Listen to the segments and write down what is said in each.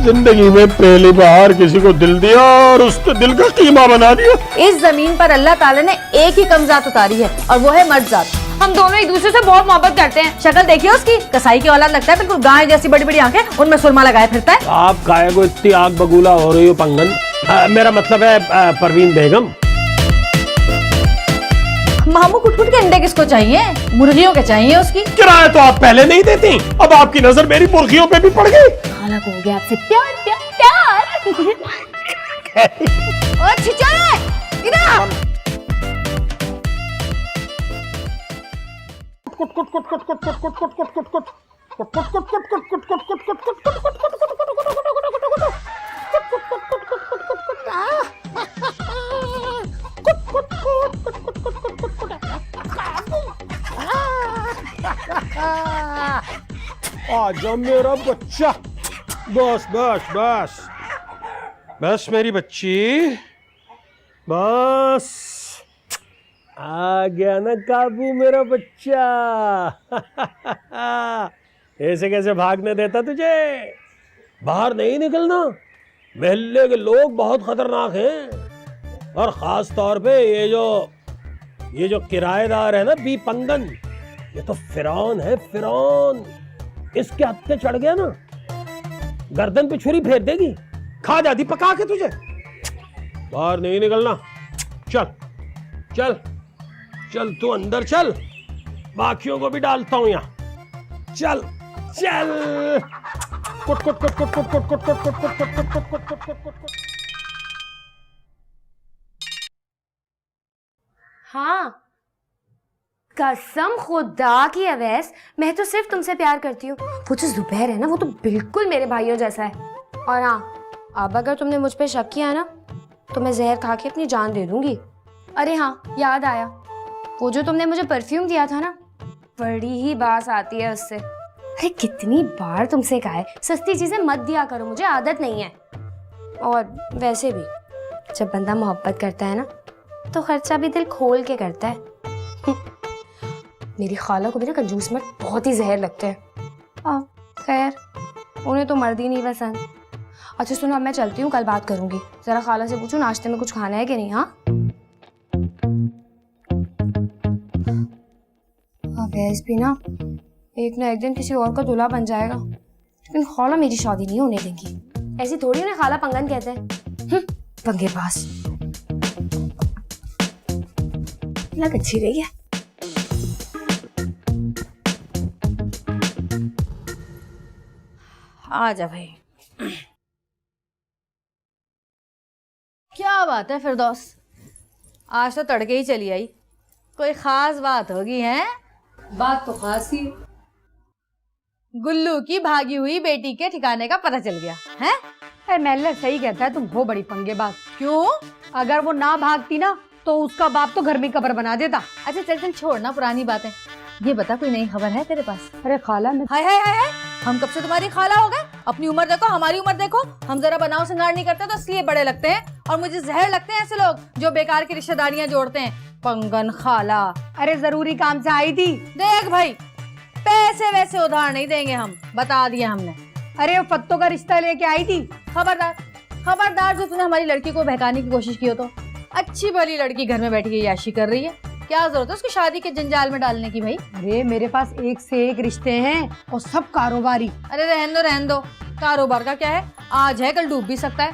जिंदगी में पहली बार किसी को दिल दिया और उसके दिल का कीमा बना दिया। इस जमीन पर अल्लाह ताला ने एक ही कमजात उतारी है और वो है मर्द जात। हम दोनों एक दूसरे से बहुत मोहब्बत करते हैं। शक्ल देखिए उसकी, कसाई की औलाद लगता है, बिल्कुल गाय जैसी बड़ी बड़ी आंखें, उनमें सुरमा लगाए फिरता है। आप गाय को इतनी आग बगूला हो रही हो पंगन। मेरा मतलब है परवीन बेगम। मामू कुट-कुट के अंडे किसको चाहिए? मुर्गियों के चाहिए उसकी। किराया तो आप पहले नहीं देती, अब आपकी नजर मेरी मुर्गियों पे भी पड़ गई। खाला को हो गया आपसे प्यार प्यार प्यार। ओ छिछोरे, इधर आ। आजा मेरा बच्चा, बस बस बस बस मेरी बच्ची, बस आ गया ना काबू मेरा बच्चा। ऐसे कैसे भागने देता तुझे? बाहर नहीं निकलना, मोहल्ले के लोग बहुत खतरनाक हैं। और खास तौर पे ये जो किराएदार है ना बी पंगन, ये तो फिरौन है, फिरौन। इसके हत्थे चढ़ गया ना, गर्दन पे छुरी फेर देगी, खा जाती पका के तुझे। बाहर नहीं निकलना, चल चल चल, तू अंदर चल, बाकियों को भी डालता हूं यहां। चल चल। कुट कुट कुट कुट कुट कुट कुट कुट कुट कुट कुट कुट कुट कुट कुट कुट कुट। हाँ, कसम खुदा की अवैस, मैं तो सिर्फ तुमसे प्यार करती हूँ। वो जो जुबैर है ना, वो तो बिल्कुल मेरे भाइयों जैसा है। और हाँ, अब अगर तुमने मुझ पे शक किया ना, तो मैं जहर खा के अपनी जान दे दूंगी। अरे हाँ, याद आया, वो जो तुमने मुझे परफ्यूम दिया था ना, बड़ी ही बास आती है उससे। अरे कितनी बार तुमसे कहा है, सस्ती चीजें मत दिया करो, मुझे आदत नहीं है। और वैसे भी जब बंदा मोहब्बत करता है ना, तो खर्चा भी दिल खोल के करता है। मेरी खाला को भी ना कंजूस मर्द बहुत ही जहर लगते हैं। खैर, उन्हें तो मर्द ही नहीं पसंद। अच्छा सुनो, अब मैं चलती हूँ, कल बात करूंगी। जरा खाला से पूछूं नाश्ते में कुछ खाना है कि नहीं। हाँ, अवैस भी ना एक दिन किसी और का दूल्हा बन जाएगा, लेकिन खाला मेरी शादी नहीं होने देंगी। ऐसी थोड़ी उन्हें खाला पंगन कहते हैं, पंगेबाज। लग अच्छी रही है। आजा भाई। क्या बात है फिरदौस, आज तो तड़के ही चली आई। कोई खास बात होगी? है बात तो खास ही है। गुल्लू की भागी हुई बेटी के ठिकाने का पता चल गया है? एमएलए सही कहता है, तुम हो बड़ी पंगेबाज। क्यों? अगर वो ना भागती ना, तो उसका बाप तो घर में कब्र बना देता। अच्छा चल चल, छोड़ना पुरानी बातें। ये बता, कोई नई खबर है तेरे पास? अरे खाला में हाय हाय हाय हाय, हम कब से तुम्हारी खाला हो गए? अपनी उम्र देखो, हमारी उम्र देखो। हम जरा बनाव सिंगार नहीं करते तो इसलिए बड़े लगते हैं, और मुझे जहर लगते हैं ऐसे लोग जो बेकार की रिश्तेदारियां जोड़ते हैं। पंगन खाला। अरे जरूरी काम से आई थी। देख भाई, पैसे वैसे उधार नहीं देंगे हम, बता दिया हमने। अरे वो फत्तों का रिश्ता लेके आई थी। खबरदार खबरदार, जो तूने हमारी लड़की को बहकाने की कोशिश की हो तो। अच्छी भली लड़की घर में बैठ के याशी कर रही है, क्या जरूरत है उसकी शादी के जंजाल में डालने की भाई? अरे मेरे पास एक से एक रिश्ते हैं और सब कारोबारी। अरे रहन दो, कारोबार का क्या है, आज है कल डूब भी सकता है।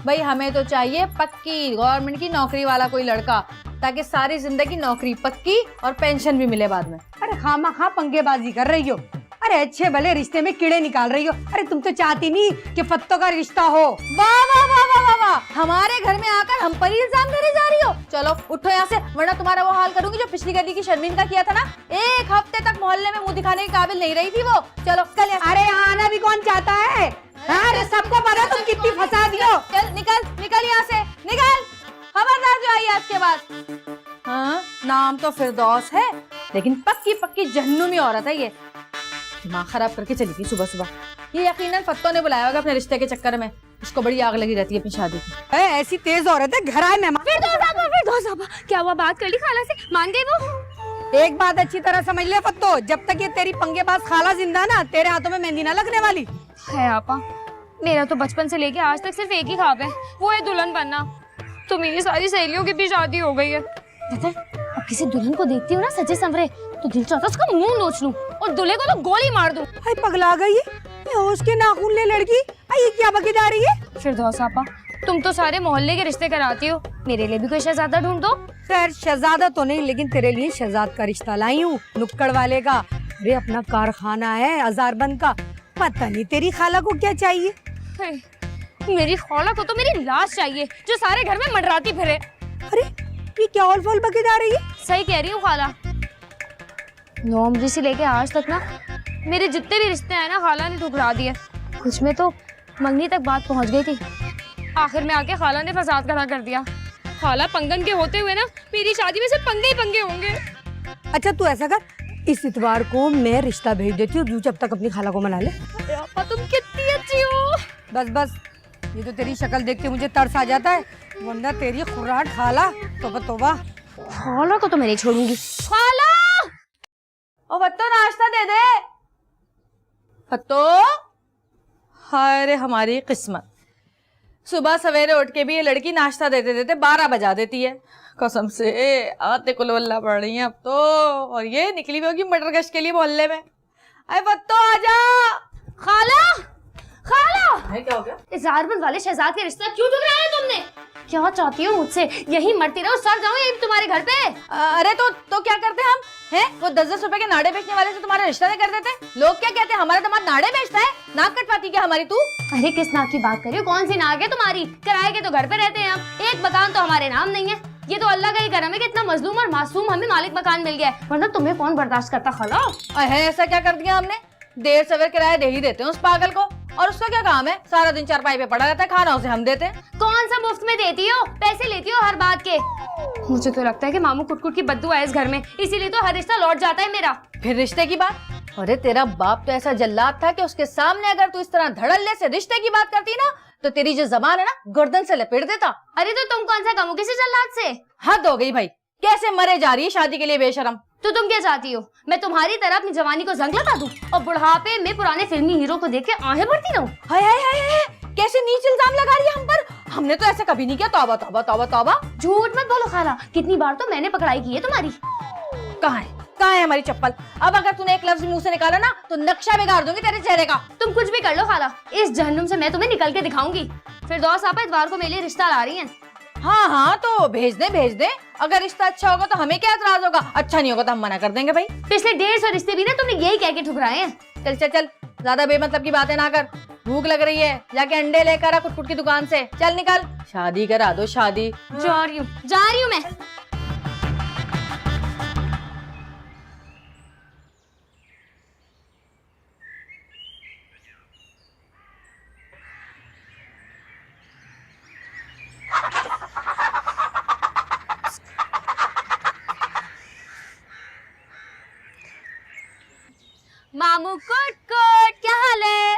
भाई हमें तो चाहिए पक्की गवर्नमेंट की नौकरी वाला कोई लड़का, ताकि सारी जिंदगी नौकरी पक्की और पेंशन भी मिले बाद में। अरे खामा खा पंगेबाजी कर रही हो। अरे अच्छे भले रिश्ते में कीड़े निकाल रही हो। अरे तुम तो चाहती नहीं कि फत्तों का रिश्ता हो। वाह वाह वाह वाह वाह वाह, हमारे घर में आकर हम पर ही इल्जाम देने जा रही हो। चलो उठो यहाँ से, वरना तुम्हारा वो हाल करूंगी जो पिछली गली की शर्मीन का किया था ना। एक हफ्ते तक मोहल्ले में मुंह दिखाने के काबिल नहीं रही थी वो। चलो कल। अरे आना भी कौन चाहता है? अरे सबको पता तुम कितनी फंसा दियो। चल निकल यहाँ से, निकल। खबरदार जो आई आज के बाद। हाँ, नाम तो फिरदौस है, लेकिन पक्की पक्की जहन्नुमी औरत है ये। दिमाग खराब करके चली गई सुबह सुबह। ये यकीनन फत्तों ने बुलाया होगा अपने रिश्ते के चक्कर में। उसको बड़ी आग लगी रहती है अपनी शादी की। ऐसी तेज औरत है, घर आए मेहमान। फिरदौस, क्या हुआ? बात कर ली खाला से? मान गई वो? एक बात अच्छी तरह समझ ले फत्तो, जब तक ये तेरी पंगेबाज खाला जिंदा ना, तेरे हाथों में मेहंदी ना लगने वाली है आपा। मेरा तो बचपन से लेके आज तक सिर्फ एक ही ख्वाब है, वो है दुल्हन बनना। तो मेरी सारी सहेलियों की भी शादी हो गई है। पता है, अब किसी दुल्हन को देखती हूँ ना सजे संवरे, तो दिल चाहता है उसका मुंह नोच लूं और दूल्हे को तो गोली मार दूं। हाय पगला गई ये होश के नाखून ले लड़की। ये क्या बकी जा रही है? फिरदौस आपा, तुम तो सारे मोहल्ले के रिश्ते कराती हो, मेरे लिए भी कोई शहजादा ढूंढ दो। खैर शहजादा तो नहीं, लेकिन तेरे लिए शहजाद का रिश्ता लाई हूँ, नुक्कड़ वाले का। अरे अपना कारखाना है अजारबंद का। पता नहीं तेरी खाला को क्या चाहिए। मेरी खाला को तो मेरी लाश चाहिए, जो सारे घर में मंडराती फिरे। अरे ये क्या ऑल फॉल बकी जा रही है? सही कह रही हूँ खाला। 9 उम्र से लेके आज तक ना मेरे जितने भी रिश्ते हैं ना खाला ने ठुकरा दिए। कुछ में तो मंगनी तक बात पहुंच गई थी, आखिर में आके खाला ने फसाद खड़ा कर दिया। खाला पंगन के होते हुए ना मेरी शादी में सिर्फ पंगे ही पंगे होंगे। अच्छा तू ऐसा कर, इस इतवार को मैं रिश्ता भेज देती हूँ, जब तक अपनी खाला को मना ले। आपा तुम कितनी अच्छी हो। बस बस, ये तो तेरी शक्ल देख के मुझे तरस आ जाता है, वरना तेरी खुराट खाला तोबा तोबा। खाला को तो मैं नहीं छोड़ूंगी। खाला, ओ फत्तो नाश्ता दे दे। फत्तो, हाय रे हमारी किस्मत, सुबह सवेरे उठ के भी ये लड़की नाश्ता देते देते 12 बजा देती है। कसम से आते कुलवल्ला पड़ रही है अब तो। और ये निकली हुई होगी मटर गश्त के लिए मोहल्ले में। अरे फत्तो आजा। खाला, खाला, क्या हो गया? इस ज़ारबंद वाले शहजाद के रिश्ता क्यों ठुकराया तुमने? क्या चाहती हो मुझसे? यही मरती रहो, सड़ जाऊं यही तुम्हारे घर पे। अरे तो क्या करते हम हैं? वो 10-10 रुपए के नाड़े बेचने वाले से तुम्हारा रिश्ता नहीं कर देते? लोग क्या कहते हैं, हमारा दामाद नाड़े बेचता है? नाक कटवाती क्या हमारी तू? अरे किस नाक की बात कर रही हो? कौन सी नाक है तुम्हारी? किराए के तो घर पे रहते हैं हम, एक मकान तो हमारे नाम नहीं है। ये तो अल्लाह का ही करम है कि इतना मजलूम और मासूम हमें मालिक मकान मिल गया है, वरना तुम्हें कौन बर्दाश्त करता खाला। अरे ऐसा क्या कर दिया हमने? देर सवेर किराया दे ही देते हैं उस पागल को, और उसका क्या काम है? सारा दिन चारपाई पे पड़ा रहता है, खाना उसे हम देते हैं। कौन सा मुफ्त में देती हो? पैसे लेती हो हर बात के। मुझे तो लगता है कि मामू कुट-कुट की बद्दुआ है इस घर में, इसीलिए तो हर रिश्ता लौट जाता है मेरा। फिर रिश्ते की बात? अरे तेरा बाप तो ऐसा जल्लाद था कि उसके सामने अगर तू इस तरह धड़ल्ले से रिश्ते की बात करती ना, तो तेरी जो जबान है ना गर्दन से लपेट देता। अरे तो तुम कौन सा कमो किसी जल्लाद से? हद हो गई भाई, कैसे मरे जा रही है शादी के लिए बेशरम। तो तुम क्या चाहती हो? मैं तुम्हारी तरह अपनी जवानी को जंग लगा दूं और बुढ़ापे में पुराने फिल्मी हीरो को देख के आहें भरती रहूं? हाय हाय हाय हाय, कैसे नीच इल्जाम लगा रही है हम पर? हमने तो ऐसा कभी नहीं किया। तौबा तौबा तौबा तौबा। झूठ मत बोलो खाला, कितनी बार तो मैंने पकड़ाई की है तुम्हारी। कहाँ है हमारी चप्पल? अब अगर तूने एक लफ्ज मुंह से निकाला ना तो नक्शा बिगाड़ दूंगी तेरे चेहरे का। तुम कुछ भी कर लो खाला, इस जहन्नुम से मैं तुम्हें निकल के दिखाऊंगी। फिरदौस आपा इतवार को मेरे लिए रिश्ता ला रही हैं। हाँ तो भेज दे। अगर रिश्ता अच्छा होगा तो हमें क्या एतराज होगा, अच्छा नहीं होगा तो हम मना कर देंगे भाई। पिछले 150 रिश्ते भी ना तुमने यही कह के ठुकराए हैं। चल चल चल, ज्यादा बेमतलब की बातें ना कर। भूख लग रही है, जाके अंडे लेकर आ कुट-कुट की दुकान से। चल निकल, शादी करा दो शादी। जा रही हूँ मैं। मामू कुट-कुट, क्या हाल है?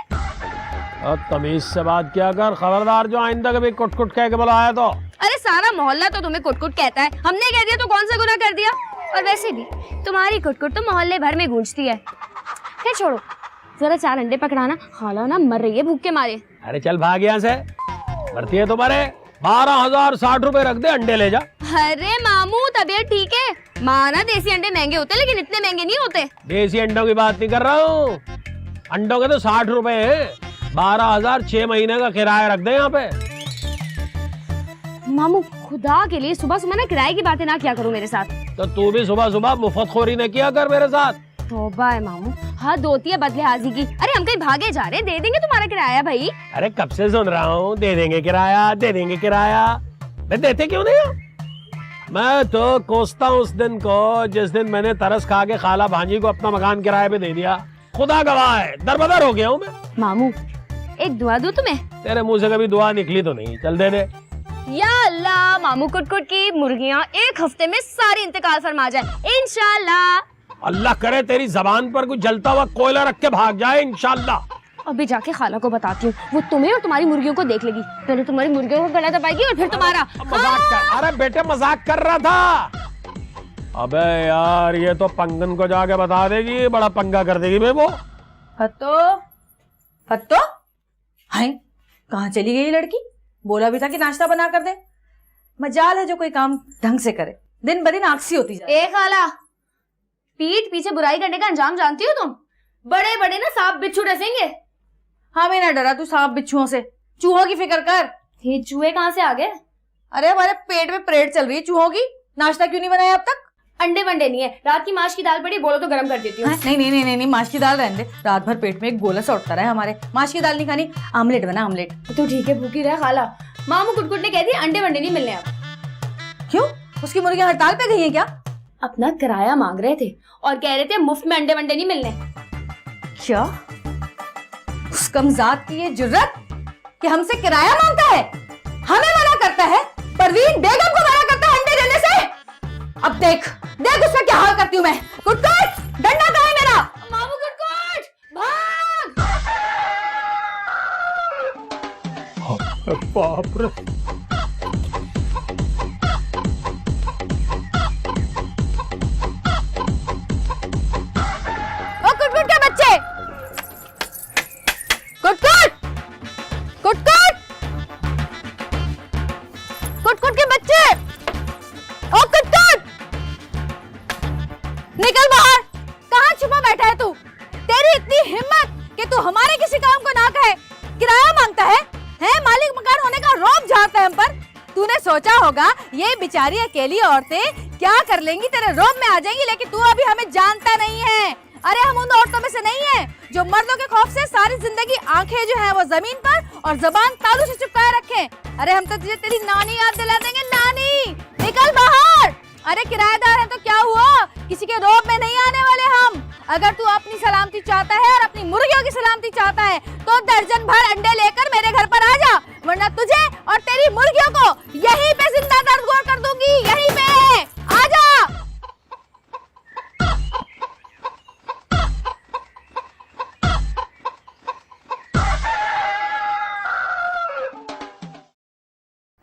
और तमीज से बात किया कर, खबरदार जो आइंदा कभी कुट कुट कह के बुलाया तो। अरे सारा मोहल्ला तो तुम्हें कुट-कुट कहता है, हमने कह दिया तो कौन सा गुनाह कर दिया? और वैसे भी तुम्हारी कुट-कुट तो मोहल्ले भर में गूंजती है। खैर छोड़ो, जरा 4 अंडे पकड़ाना, खाला ना मर रही है भूख के मारे। अरे चल भाग यहाँ से, भरती है तुम्हारे 12,060 रुपए रख दे, अंडे ले जा। अरे मामू तबीयत ठीक है? माना देसी अंडे महंगे होते लेकिन इतने महंगे नहीं होते। देसी अंडों की बात नहीं कर रहा हूँ, अंडों के तो 60 रुपए है। 12,000 6 महीने का किराया रख दे यहाँ पे। मामू खुदा के लिए सुबह सुबह ना किराए की बातें ना किया करो मेरे साथ। तो तू भी सुबह सुबह मुफ्तखोरी न किया कर मेरे साथ। तौबा है मामू, हद होती है बदलिहाजी की। अरे हम कहीं भागे जा रहे, दे देंगे तुम्हारा किराया भाई। अरे कब से सुन रहा हूँ दे देंगे किराया, दे देंगे किराया। देते क्यों नहीं हो? मैं तो कोसता हूँ उस दिन को जिस दिन मैंने तरस खा के खाला भांजी को अपना मकान किराए पे दे दिया। खुदा गवाह है, दरबदर हो गया हूँ मैं। मामू एक दुआ दूं तुम्हें? तेरे मुंह से कभी दुआ निकली तो नहीं, चल दे दे। या अल्लाह, मामू कुट-कुट की मुर्गियाँ 1 हफ्ते में सारी इंतकाल फरमा जाए इंशाल्लाह। अल्लाह करे तेरी जबान पर कुछ जलता हुआ कोयला रख के भाग जाए इंशाल्लाह। अभी जाके खाला को बताती हूँ, वो तुम्हें और तुम्हारी मुर्गियों को देख लेगी। पहले तुम्हारी मुर्गियों को गला दबाएगी और फिर तुम्हारा। मजाक कर, अरे बेटे मजाक कर रहा था। अबे यार ये तो पंगन को जाके बता देगी, बड़ा पंगा कर देगी बे वो। फत्तो हाय, कहाँ चली गई ये लड़की? बोला भी था कि नाश्ता बना कर दे। मजाल है जो कोई काम ढंग से करे, दिन ब दिन आलसी होती जा रही है। ए खाला, पीठ पीछे बुराई करने का अंजाम जानती हो तुम? बड़े बड़े ना सांप बिच्छू डसेंगे। हमें ना डरा तू सांप बिच्छुओं से, चूहों की फिक्र कर। ये चूहे कहाँ से आ गए? अरे हमारे पेट में परेड चल रही है चूहों की। नाश्ता क्यों नहीं बनाया अब तक? अंडे वंडे नहीं है, रात की माश की दाल पड़ी, बोलो तो गर्म कर देती हूँ। नहीं नहीं नहीं नहीं, माश की दाल रहने दे। रात भर पेट में एक गोला सा उठता रहा हमारे। माश की दाल नहीं खानी, आमलेट बना आमलेट। तो ठीक है, भूखी रह खाला। मामू कुटकुट ने कह दी अंडे वंडे नहीं मिलने अब। क्यों? उसकी मुर्गियां हड़ताल पे गई है क्या? अपना किराया मांग रहे थे और कह रहे थे मुफ्त में अंडे वंडे नहीं मिलने। क्या उस कमजात की ये जुर्रत कि हमसे किराया मांगता है, हमें मना करता है, परवीन बेगम को मना करता है अंडे देने से। अब देख देख उसका क्या हाल करती हूँ मैं। कुटकुट, डंडा कहाँ है मेरा? मामू कुटकुट भाग। बाप रे। ओ कुटकुट के बच्चे, कुटकुट कुटकुट कुटकुट के बच्चे, ओ कुटकुट निकल बाहर। कहाँ छुपा बैठा है तू? तेरी इतनी हिम्मत कि तू हमारे किसी काम को ना कहे, किराया मांगता है? मालिक मकान होने का रौब झाड़ता है हम पर। तूने सोचा होगा ये बेचारी अकेली औरतें क्या कर लेंगी, तेरे रौब में आ जाएंगी, लेकिन तू अभी हमें जानता नहीं है। अरे हम उन औरतों में से नहीं है जो मर्दों के खौफ से सारी जिंदगी आंखें जो है वो जमीन पर और जबान तालू से चिपकाए रखे। अरे हम तो तुझे तेरी नानी याद दिला देंगे। नानी निकल बाहर। अरे किराएदार है तो क्या हुआ, किसी के रौब में नहीं आने वाले हम। अगर तू अपनी सलामती चाहता है और अपनी मुर्गियों की सलामती चाहता है तो दर्जन भर अंडे लेकर मेरे घर पर आ जा, वरना तुझे और तेरी मुर्गियों को यहीं पे जिंदा दर्दगोर कर दूंगी। यहीं पे आ जा।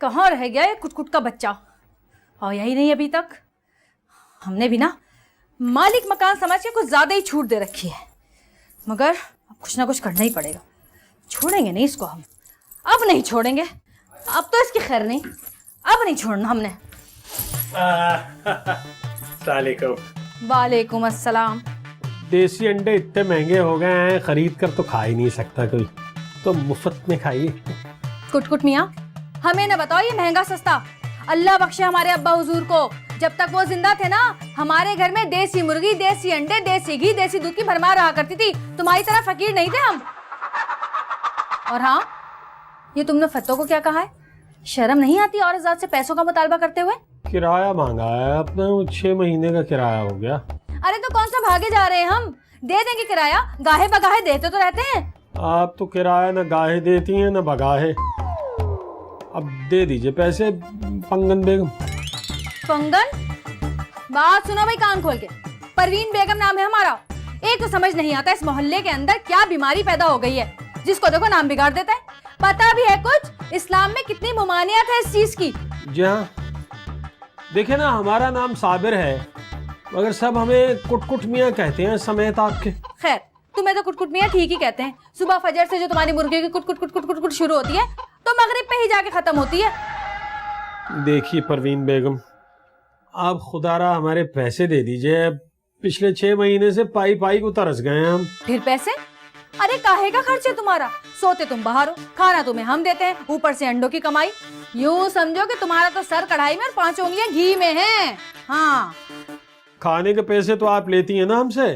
कहाँ रह गया ये कुटकुट का बच्चा? और यही नहीं अभी तक। हमने भी ना मालिक मकान समझ के कुछ ज्यादा ही छूट दे रखी है, मगर अब कुछ ना कुछ करना ही पड़ेगा। छोड़ेंगे नहीं इसको हम, अब नहीं छोड़ेंगे। अब तो इसकी खैर नहीं, अब नहीं छोड़ना हमने। वालेकुम अस्सलाम। देसी अंडे इतने महंगे हो गए हैं, खरीद कर तो खा ही नहीं सकता कोई, तो मुफ्त में खाइए। कुटकुट मियाँ, हमें ना बताओ ये महंगा सस्ता। अल्लाह बख्शे हमारे अब्बा हुजूर को, जब तक वो जिंदा थे ना हमारे घर में देसी मुर्गी, देसी अंडे, देसी घी, देसी दूध की भरमार रहा करती थी। तुम्हारी तरह फकीर नहीं थे हम। और हाँ, ये तुमने फतों को क्या कहा है? शर्म नहीं आती औरत जात से पैसों का मुतालबा करते हुए? किराया मांगा है अपना, 6 महीने का किराया हो गया। अरे तो कौन सा भागे जा रहे हैं हम, दे देंगे किराया, गाहे बगाहे देते तो रहते हैं। आप तो किराया न गाहे देती हैं न बगाहे। अब दे दीजिए पैसे पंगन बेगम। पंगन? बात सुनो भाई कान खोल के। परवीन बेगम नाम है हमारा। एक तो समझ नहीं आता इस मोहल्ले के अंदर क्या बीमारी पैदा हो गई है, जिसको देखो नाम बिगाड़ देता है। पता भी है कुछ इस्लाम में कितनी मुमानियत है इस चीज की। जी हाँ, देखे ना हमारा नाम साबिर है, मगर सब हमें कुटकुट मियाँ कहते हैं समेत आपके। खैर तुम्हें तो कुटकुट मियाँ ठीक ही कहते हैं। सुबह फजर से जो तुम्हारी मुर्गी की कुटकुट कुटकुट कुटकुट शुरू होती है तो मगरिब पे ही जाके खत्म होती है। देखिए परवीन बेगम, आप खुदारा हमारे पैसे दे दीजिए। पिछले 6 महीने से पाई पाई को तरस गए हैं हम। फिर पैसे? अरे काहे का खर्च है तुम्हारा? सोते तुम बाहर हो, खाना तुम्हें हम देते हैं, ऊपर से अंडों की कमाई। यूं समझो कि तुम्हारा तो सर कढ़ाई में और 5 उंगलियां घी में हैं। हाँ, खाने के पैसे तो आप लेती हैं ना हमसे।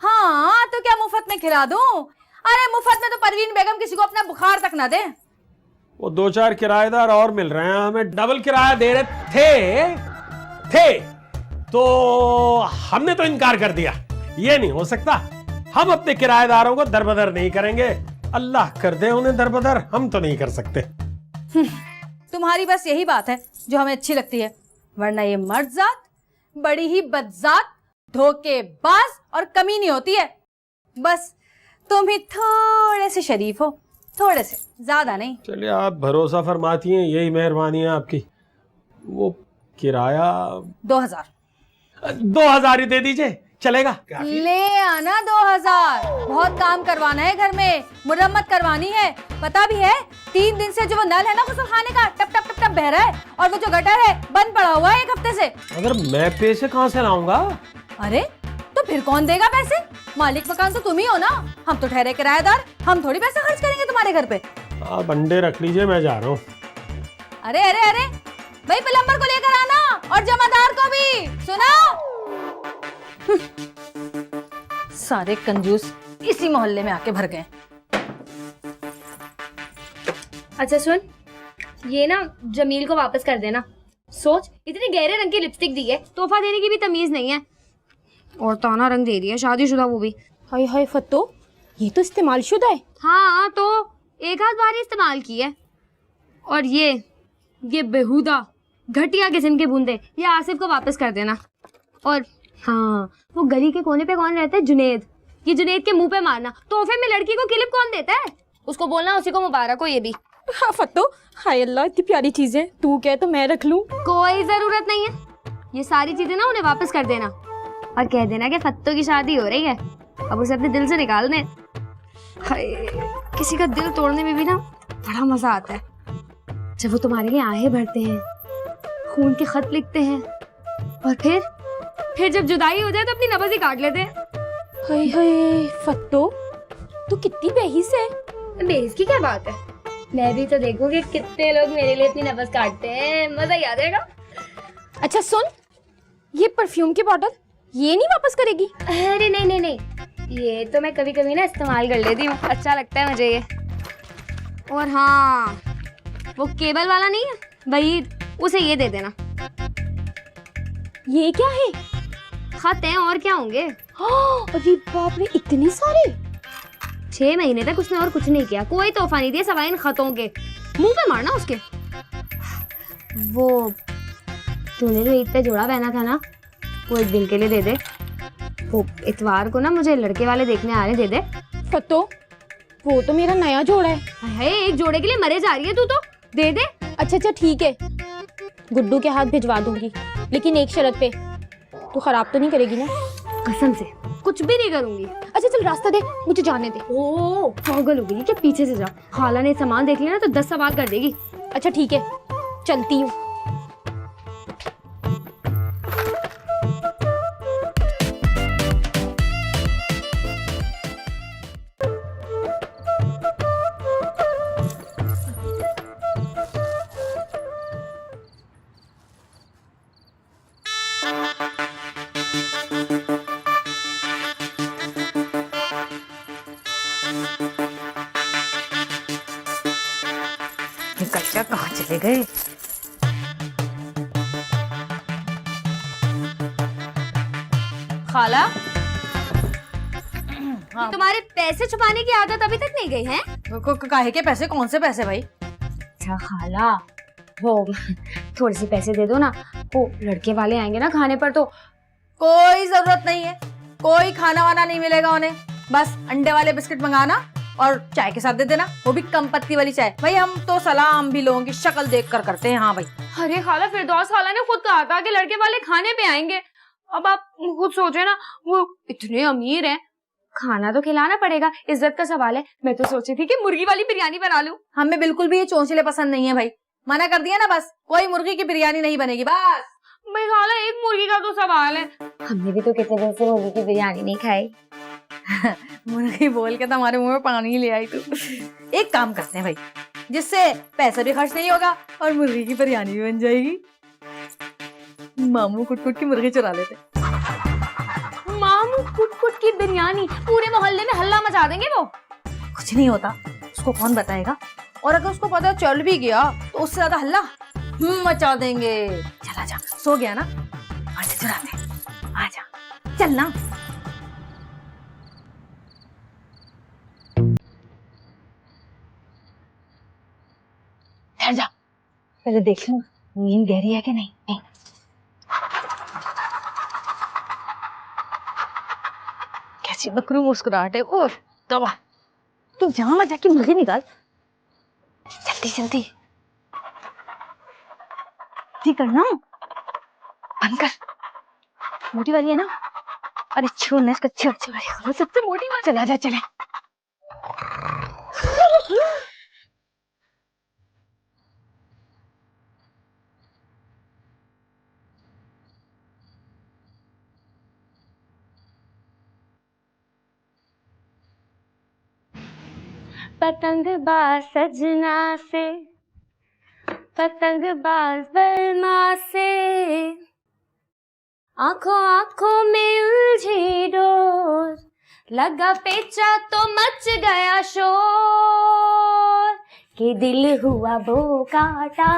हाँ तो क्या मुफ्त में खिला दूं? अरे मुफ्त में तो परवीन बेगम किसी को अपना बुखार तक ना दे। वो 2-4 किराएदार और मिल रहे हैं, हमें डबल किराया दे रहे थे तो हमने तो इनकार कर दिया। ये नहीं हो सकता, हम अपने किराएदारों को दरबदर नहीं करेंगे। अल्लाह कर दे उन्हें दरबदर, हम तो नहीं कर सकते। तुम्हारी बस यही बात है जो हमें अच्छी लगती है, वरना ये मर्द जात बड़ी ही बदजात, धोखेबाज और कमीनी होती है। बस तुम ही थोड़े से शरीफ हो, थोड़े से, ज्यादा नहीं। चलिए आप भरोसा फरमाती हैं, यही मेहरबानी है आपकी। वो किराया 2000 ही दे दीजिए, चलेगा? ले आना 2000। बहुत काम करवाना है घर में, मुरम्मत करवानी है। पता भी है 3 दिन से जो वो नल है ना गुसल खाने का टप टप टप टप बह रहा है, और वो जो गटर है बंद पड़ा हुआ है 1 हफ्ते से। अगर मैं पैसे कहाँ से लाऊंगा? अरे तो फिर कौन देगा पैसे? मालिक मकान तो तुम ही हो ना, हम तो ठहरे किराएदार, हम थोड़ी पैसे खर्च करेंगे तुम्हारे घर पे। आप अंडे रख लीजिए, मैं जा रहा हूँ। अरे अरे अरे भाई, प्लम्बर को लेकर आना और जमादार को भी, सुनो। सारे कंजूस इसी मोहल्ले में आके भर गए। अच्छा सुन, ये ना जमील को वापस कर देना। सोच, इतने गहरे रंग की लिपस्टिक दी है, तोहफा देने की भी तमीज नहीं है, और ताना रंग दे दिया, शादीशुदा वो भी। हाय हाय फत्तो, ये तो इस्तेमाल शुदा है। हाँ तो एक आध बार ही इस्तेमाल की है। और ये बेहुदा घटिया किस्म के बूंदे ये आसिफ को वापस कर देना। और हाँ, वो गली के कोने पे कौन रहता है? जुनेद। ये जुनेद के मुंह पे मारना। तोहफे में लड़की को क्लिप कौन देता है? उसको बोलना उसी को मुबारक हो। ये भी हाँ फत्तो, हाय अल्लाह, इतनी प्यारी चीजें, तू कहे तो मैं रख लूं। कोई जरूरत नहीं है, ये सारी चीजें ना उन्हें वापस कर देना, और कह देना कि फत्तो की शादी हो रही है, अब उसे अपने दिल से निकाल दे। हाय, किसी का दिल तोड़ने में भी ना बड़ा मजा आता है, जब वो तुम्हारे लिए आहें भरते हैं, खून के खत लिखते हैं, और फिर जब जुदाई हो जाए तो अपनी नब्ज ही काट लेते हैं। हाय हाय फत्तो, तू कितनी बेहिस है। बेइज्जती की क्या बात है, मैं भी तो देखूंगी कितने लोग मेरे लिए अपनी नब्ज काटते हैं, मजा ही आ जाएगा। अच्छा सुन, ये परफ्यूम की बोतल ये नहीं वापस करेगी? अरे नहीं, ये तो मैं कभी कभी ना इस्तेमाल कर लेती हूँ, अच्छा लगता है मुझे ये। और हाँ, वो केबल वाला नहीं है भाई, उसे ये दे देना। ये क्या है? खत हैं, और क्या होंगे। अरे बाप रे, इतने सारे। 6 महीने तक उसने और कुछ नहीं किया, कोई तोहफा नहीं दिया सिवाय इन खतों के। मुंह पे मारना उसके। वो तूने जो ईद पे जोड़ा पहना था ना, वो एक दिन के लिए दे दे। वो इतवार को ना मुझे लड़के वाले देखने आ रहे, दे दे। फत्तो, वो तो मेरा नया जोड़ा है। है, एक जोड़े के लिए मरे जा रही है तू तो, दे दे। अच्छा ठीक है, गुड्डू के हाथ भिजवा दूंगी, लेकिन एक शर्त पे, तू खराब तो नहीं करेगी ना? कसम से कुछ भी नहीं करूंगी। अच्छा चल रास्ता दे, मुझे जाने दे। ओ पागल हो गई क्या? पीछे से जा, खाला ने सामान देख लिया ना तो 10 सवाल कर देगी। अच्छा ठीक है, चलती हूँ। कच्चा कहाँ चले गए? खाला, हाँ। तुम्हारे पैसे छुपाने की आदत अभी तक नहीं गई है? काहे के पैसे? कौन से पैसे भाई? अच्छा खाला, वो थोड़े से पैसे दे दो ना, वो लड़के वाले आएंगे ना खाने पर तो। कोई जरूरत नहीं है, कोई खाना वाना नहीं मिलेगा उन्हें, बस अंडे वाले बिस्किट मंगाना और चाय के साथ दे देना, वो भी कम पत्ती वाली चाय। भाई हम तो सलाम भी लोगों की शक्ल देख कर करते हैं। हाँ भाई। अरे खाला, फिरदौस खाला ने खुद कहा था कि लड़के वाले खाने पे आएंगे। अब आप खुद सोचे ना, वो इतने अमीर हैं, खाना तो खिलाना पड़ेगा, इज्जत का सवाल है। मैं तो सोची थी कि मुर्गी वाली बिरयानी बना लूं। हमें बिल्कुल भी ये चोंचले पसंद नहीं है भाई, मना कर दिया ना, बस कोई मुर्गी की बिरयानी नहीं बनेगी बस। भाई खाला, एक मुर्गी का तो सवाल है। हमने भी तो कितने दिन से मुर्गी की बिरयानी नहीं खाई। मुर्गी बोल के तो हमारे मुंह में पानी ही ले आई तू। एक काम करते हैं भाई, जिससे पैसा भी खर्च नहीं होगा और मुर्गी की बिरयानी भी बन जाएगी। मामू कुट-कुट की मुर्गी चुरा लेते। मामू कुट-कुट की बिरयानी, पूरे मोहल्ले में हल्ला मचा देंगे वो। कुछ नहीं होता, उसको कौन बताएगा, और अगर उसको पता चल भी गया तो उससे ज्यादा हल्ला मचा देंगे। चल आजा, सो गया ना, आजा चुराते, आजा चल ना। ठहर जा, पहले देख लूं नींद गहरी है कि नहीं। कैसी बकरू मुस्कुराहट है। ओ तौबा, तू जहां मत जाके मुर्गी निकाल, जल्दी जल्दी करना, बंद कर। मोटी वाली है ना, अरे छोड़ना इसका, अच्छी सबसे मोटी वाली। चला जा, चले। पतंगबाज सजना से, पतंगबाज बलमा से, आंखों आंखों में उलझी डोर, लगा पेचा तो मच गया शोर, कि दिल हुआ वो काटा।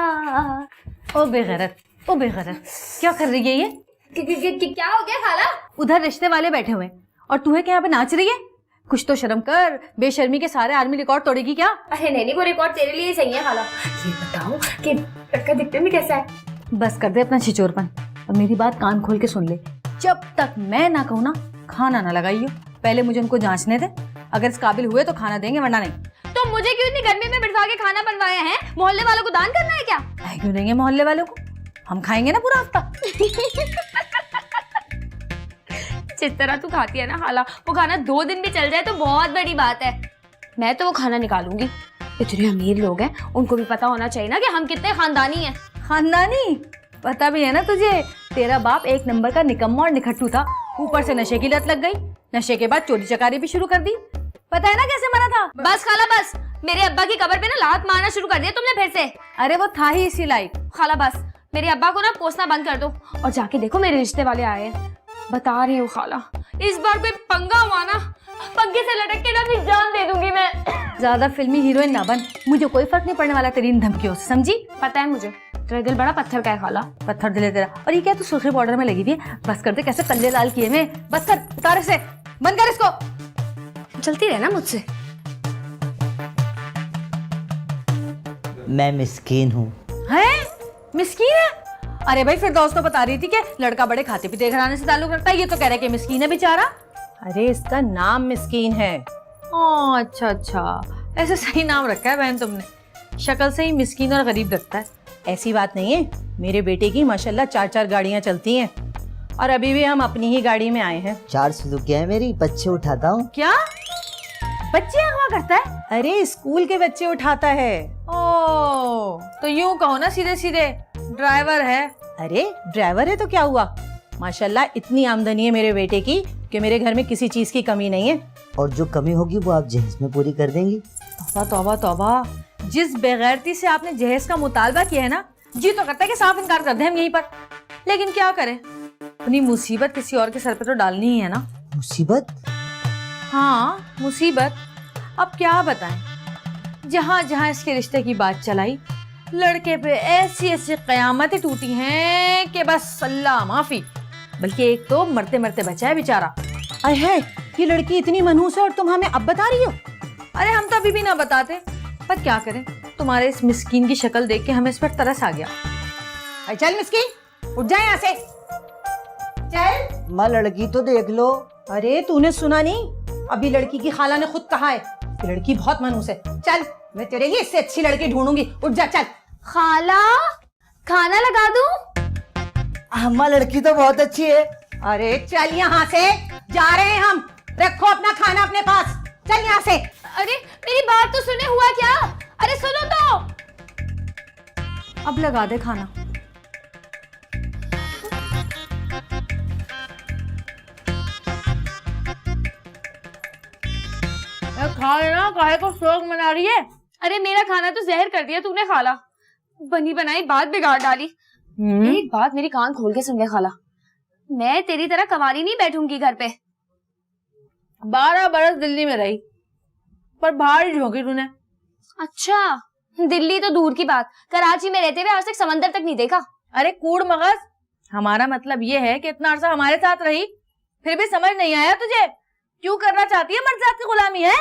ओ बेगैरत, ओ बेगैरत, क्या कर रही है ये? क्या हो गया खाला? उधर रिश्ते वाले बैठे हुए और तू है क्या यहाँ पे नाच रही है? कुछ तो शर्म कर, बेशर्मी के सारे आर्मी रिकॉर्ड तोड़ेगी क्या? अरे नहीं, वो रिकॉर्ड तेरे लिए सही है खाला। ये बताओ कि लड़का दिखने में कैसा है? बस कर दे अपना छिचोरपन और मेरी बात कान खोल के सुन ले। जब तक मैं ना कहूँ ना, खाना ना लगाइयो। पहले मुझे उनको जांचने दे, अगर इस काबिल हुए तो खाना देंगे, वरना नहीं। तो मुझे क्यों इतनी गर्मी में बिठा के खाना बनवाया है? मोहल्ले वालों को दान करना है क्या? क्यों देंगे मोहल्ले वालों को? हम खाएंगे ना पूरा हफ्ता। जिस तरह तू खाती है ना खाला, वो खाना 2 दिन भी चल जाए तो बहुत बड़ी बात है। मैं तो वो खाना निकालूंगी। इतने अमीर लोग हैं, उनको भी पता होना चाहिए ना कि हम कितने खानदानी हैं। खानदानी? पता भी है ना तुझे, तेरा बाप 1 नंबर का निकम्मा और निखट्टू था, ऊपर से नशे की लत लग गई, नशे के बाद चोरी चकारी भी शुरू कर दी। पता है ना कैसे मरा था? बस खाला बस, मेरे अब्बा की कब्र पे ना लात मारना शुरू कर दिया तुमने फिर से। अरे वो था ही इसी लायक। खाला बस, मेरे अब्बा को ना कोसना बंद कर दो और जाके देखो मेरे रिश्ते वाले आए हैं। बता रही हूँ खाला, इस बार कोई पंगा हुआ ना, पंगे से लटक के ना अपनी जान दे दूंगी मैं। ज्यादा फिल्मी हीरोइन ना बन, मुझे कोई फर्क नहीं पड़ने वाला तेरी इन धमकियों से, समझी? पता है मुझे, तेरा दिल बड़ा पत्थर का है खाला। पत्थर दिल है तेरा। और ये क्या तू सुर्खी बॉर्डर में लगी हुई है? बस कर दे, कैसे कल्ले लाल किए में। बस कर, उतार इसे, बंद कर इसको। चलती रहना मुझसे। मैं मिस्कीन हूँ। हैं? मिस्कीन है? अरे भाई फिर दोस्त तो बता रही थी कि लड़का बड़े खाते पीते घराने से ताल्लुक रखता है, ये तो कह रहा है कि मिस्कीन है बेचारा। अरे इसका नाम मिस्कीन है। अच्छा अच्छा, ऐसे सही नाम रखा है बहन तुमने। शक्ल से ही मिस्कीन और गरीब लगता है। ऐसी बात नहीं है, मेरे बेटे की माशाल्लाह 4-4 गाड़ियां चलती हैं और अभी भी हम अपनी ही गाड़ी में आए हैं। 4 सुजुकियां है मेरी, बच्चे उठाता हूँ। क्या बच्चे अगवा करता है? अरे स्कूल के बच्चे उठाता है। ओ, तो यूं कहो ना सीधे सीधे, ड्राइवर है। अरे ड्राइवर है तो क्या हुआ, माशाल्लाह इतनी आमदनी है मेरे बेटे की कि मेरे घर में किसी चीज की कमी नहीं है। और जो कमी होगी वो आप जहेज में पूरी कर देंगी। तौबा तौबा तौबा, जिस बेगैरती से आपने जहेज का मुतालबा किया है ना, जी तो करता है कि साफ इनकार कर दे हम यहीं पर। लेकिन क्या करें, अपनी मुसीबत किसी और के सर पे तो डालनी ही है ना। मुसीबत? हाँ मुसीबत। अब क्या बताएं, जहाँ जहाँ इसके रिश्ते की बात चलाई, लड़के पे ऐसी ऐसी कयामतें टूटी हैं कि बस अल्लाह माफी। बल्कि एक तो मरते मरते बचा है बेचारा। अरे है, ये लड़की इतनी मनहूस है और तुम हमें अब बता रही हो? अरे हम तो अभी भी ना बताते, पर क्या करें, तुम्हारे इस मिस्कीन की शक्ल देख के हमें इस पर तरस आ गया। अरे चल मिस्कीन, उठ जा यहाँ से, चल। माँ लड़की तो देख लो। अरे तूने सुना नहीं, अभी लड़की की खाला ने खुद कहा है कि लड़की बहुत मनहूस है। चल, मैं तेरे लिए इससे अच्छी लड़की ढूंढूंगी, उठ जा चल। खाला, खाना लगा दूं? अम्मा लड़की तो बहुत अच्छी है। अरे चल यहाँ से, जा रहे हैं हम, रखो अपना खाना अपने पास, चल यहाँ से। अरे मेरी बात तो सुने, हुआ क्या? अरे सुनो तो। अब लगा दे खाना। खा लेना, काहे को शौक मना रही है? अरे मेरा खाना तो जहर कर दिया तूने खाला, बनी बनाई बात बिगाड़ डाली। एक बात मेरी कान खोल के सुन ले खाला, मैं तेरी तरह कवारी नहीं बैठूंगी घर पे। 12 बरस दिल्ली में रही, पर बाहर ही झोंकी तूने। अच्छा, दिल्ली तो दूर की बात, कराची में रहते हुए आज तक समंदर तक नहीं देखा। अरे कूड़ मगज, हमारा मतलब ये है कि इतना अरसा हमारे साथ रही, फिर भी समझ नहीं आया तुझे? क्यों करना चाहती है मर्द जात की गुलामी? है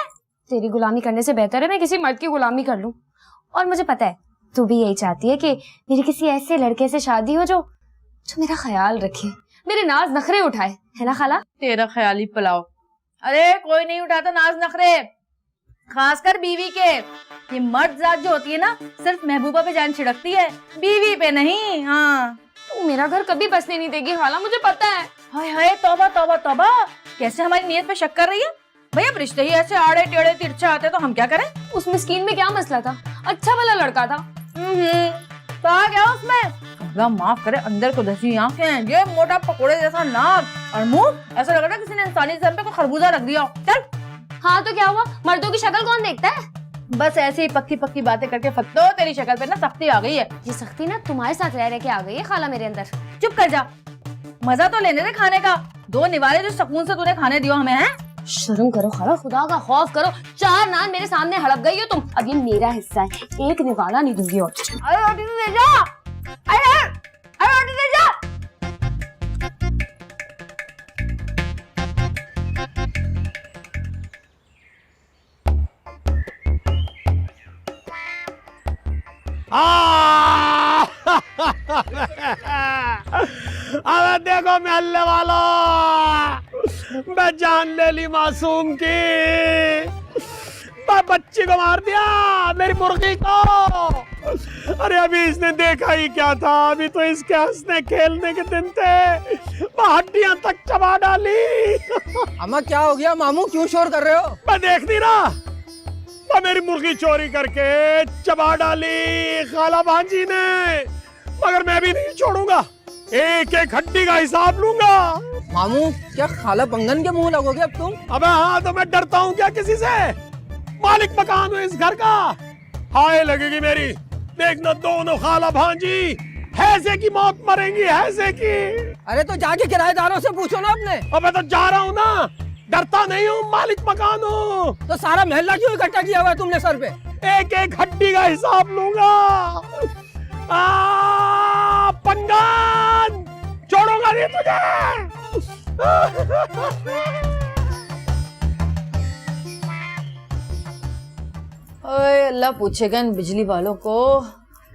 तेरी गुलामी करने से बेहतर है मैं किसी मर्द की गुलामी कर लूं। और मुझे पता है तू भी यही चाहती है कि मेरी किसी ऐसे लड़के से शादी हो जो मेरा ख्याल रखे, मेरे नाज नखरे उठाए, है ना खाला? तेरा ख्याली पुलाव। अरे कोई नहीं उठाता नाज नखरे, खासकर बीवी के। ये मर्द जात जो होती है ना, सिर्फ महबूबा पे जान छिड़कती है, बीवी पे नहीं। हाँ, तू मेरा घर कभी बसने नहीं देगी खाला, मुझे पता है। हाय हाय, तौबा तौबा तौबा, कैसे हमारी नीयत पे शक कर रही है? भैया रिश्ते ही ऐसे आड़े टेढ़े तिरछे आते तो हम क्या करें? उस मिस्कीन में क्या मसला था? अच्छा भला लड़का था। तो आ गया उसमें। अल्लाह माफ करे, अंदर को धसी आंखें, ये मोटा पकोड़े जैसा नाक और मुंह, ऐसा लग रहा है किसी ने इंसानी सर पे कोई खरबूजा रख दिया। चल। हाँ तो क्या हुआ, मर्दों की शक्ल कौन देखता है? बस ऐसे ही पक्की पक्की बातें करके फत्तो तेरी शक्ल पे ना सख्ती आ गई है। ये सख्ती ना तुम्हारे साथ रह रह के आ गई है खाला मेरे अंदर। चुप कर जा, मजा तो लेने दे खाने का। 2 निवाले जो सुकून से तूने खाने दियो हमें हैं। शर्म करो खाला, खुदा का खौफ करो। 4 नान मेरे सामने हड़प गई हो तुम। अब ये मेरा हिस्सा है, 1 निवाला नहीं दूंगी और। अरे रोटी तो दे जा, अरे रोटी दे जा। अबे देखो महल्ले वालों, मैं जान ले ली मासूम की। मैं बच्ची को मार दिया, मेरी मुर्गी को। अरे अभी इसने देखा ही क्या था, अभी तो इसके हंसने खेलने के दिन थे, मैं हड्डियां तक चबा डाली। अम्मा क्या हो गया? मामू क्यों शोर कर रहे हो? मैं देख नहीं रहा, मैं मेरी मुर्गी चोरी करके चबा डाली खाला भांजी ने, मगर मैं भी नहीं छोड़ूंगा, 1-1 हड्डी का हिसाब लूंगा। मामू क्या खाला पंगन के मुंह लगोगे अब तुम? अबे हाँ, तो मैं डरता हूँ क्या किसी से? मालिक मकान हूँ इस घर का, हाय लगेगी मेरी। देखना दोनों खाला भांजी हैसे की मौत मरेंगी, हैसे की। अरे तो जाके किराएदारों से पूछो ना अपने। अबे तो जा रहा हूँ ना, डरता नहीं हूँ, मालिक मकान हूँ। तो सारा मोहल्ला क्यों इकट्ठा किया हुआ है तुमने सर पे? 1-1 हड्डी का हिसाब लूंगा। पंगान छोड़ूंगा नहीं तुझे। ओए अल्लाह पूछेगा इन बिजली वालों को,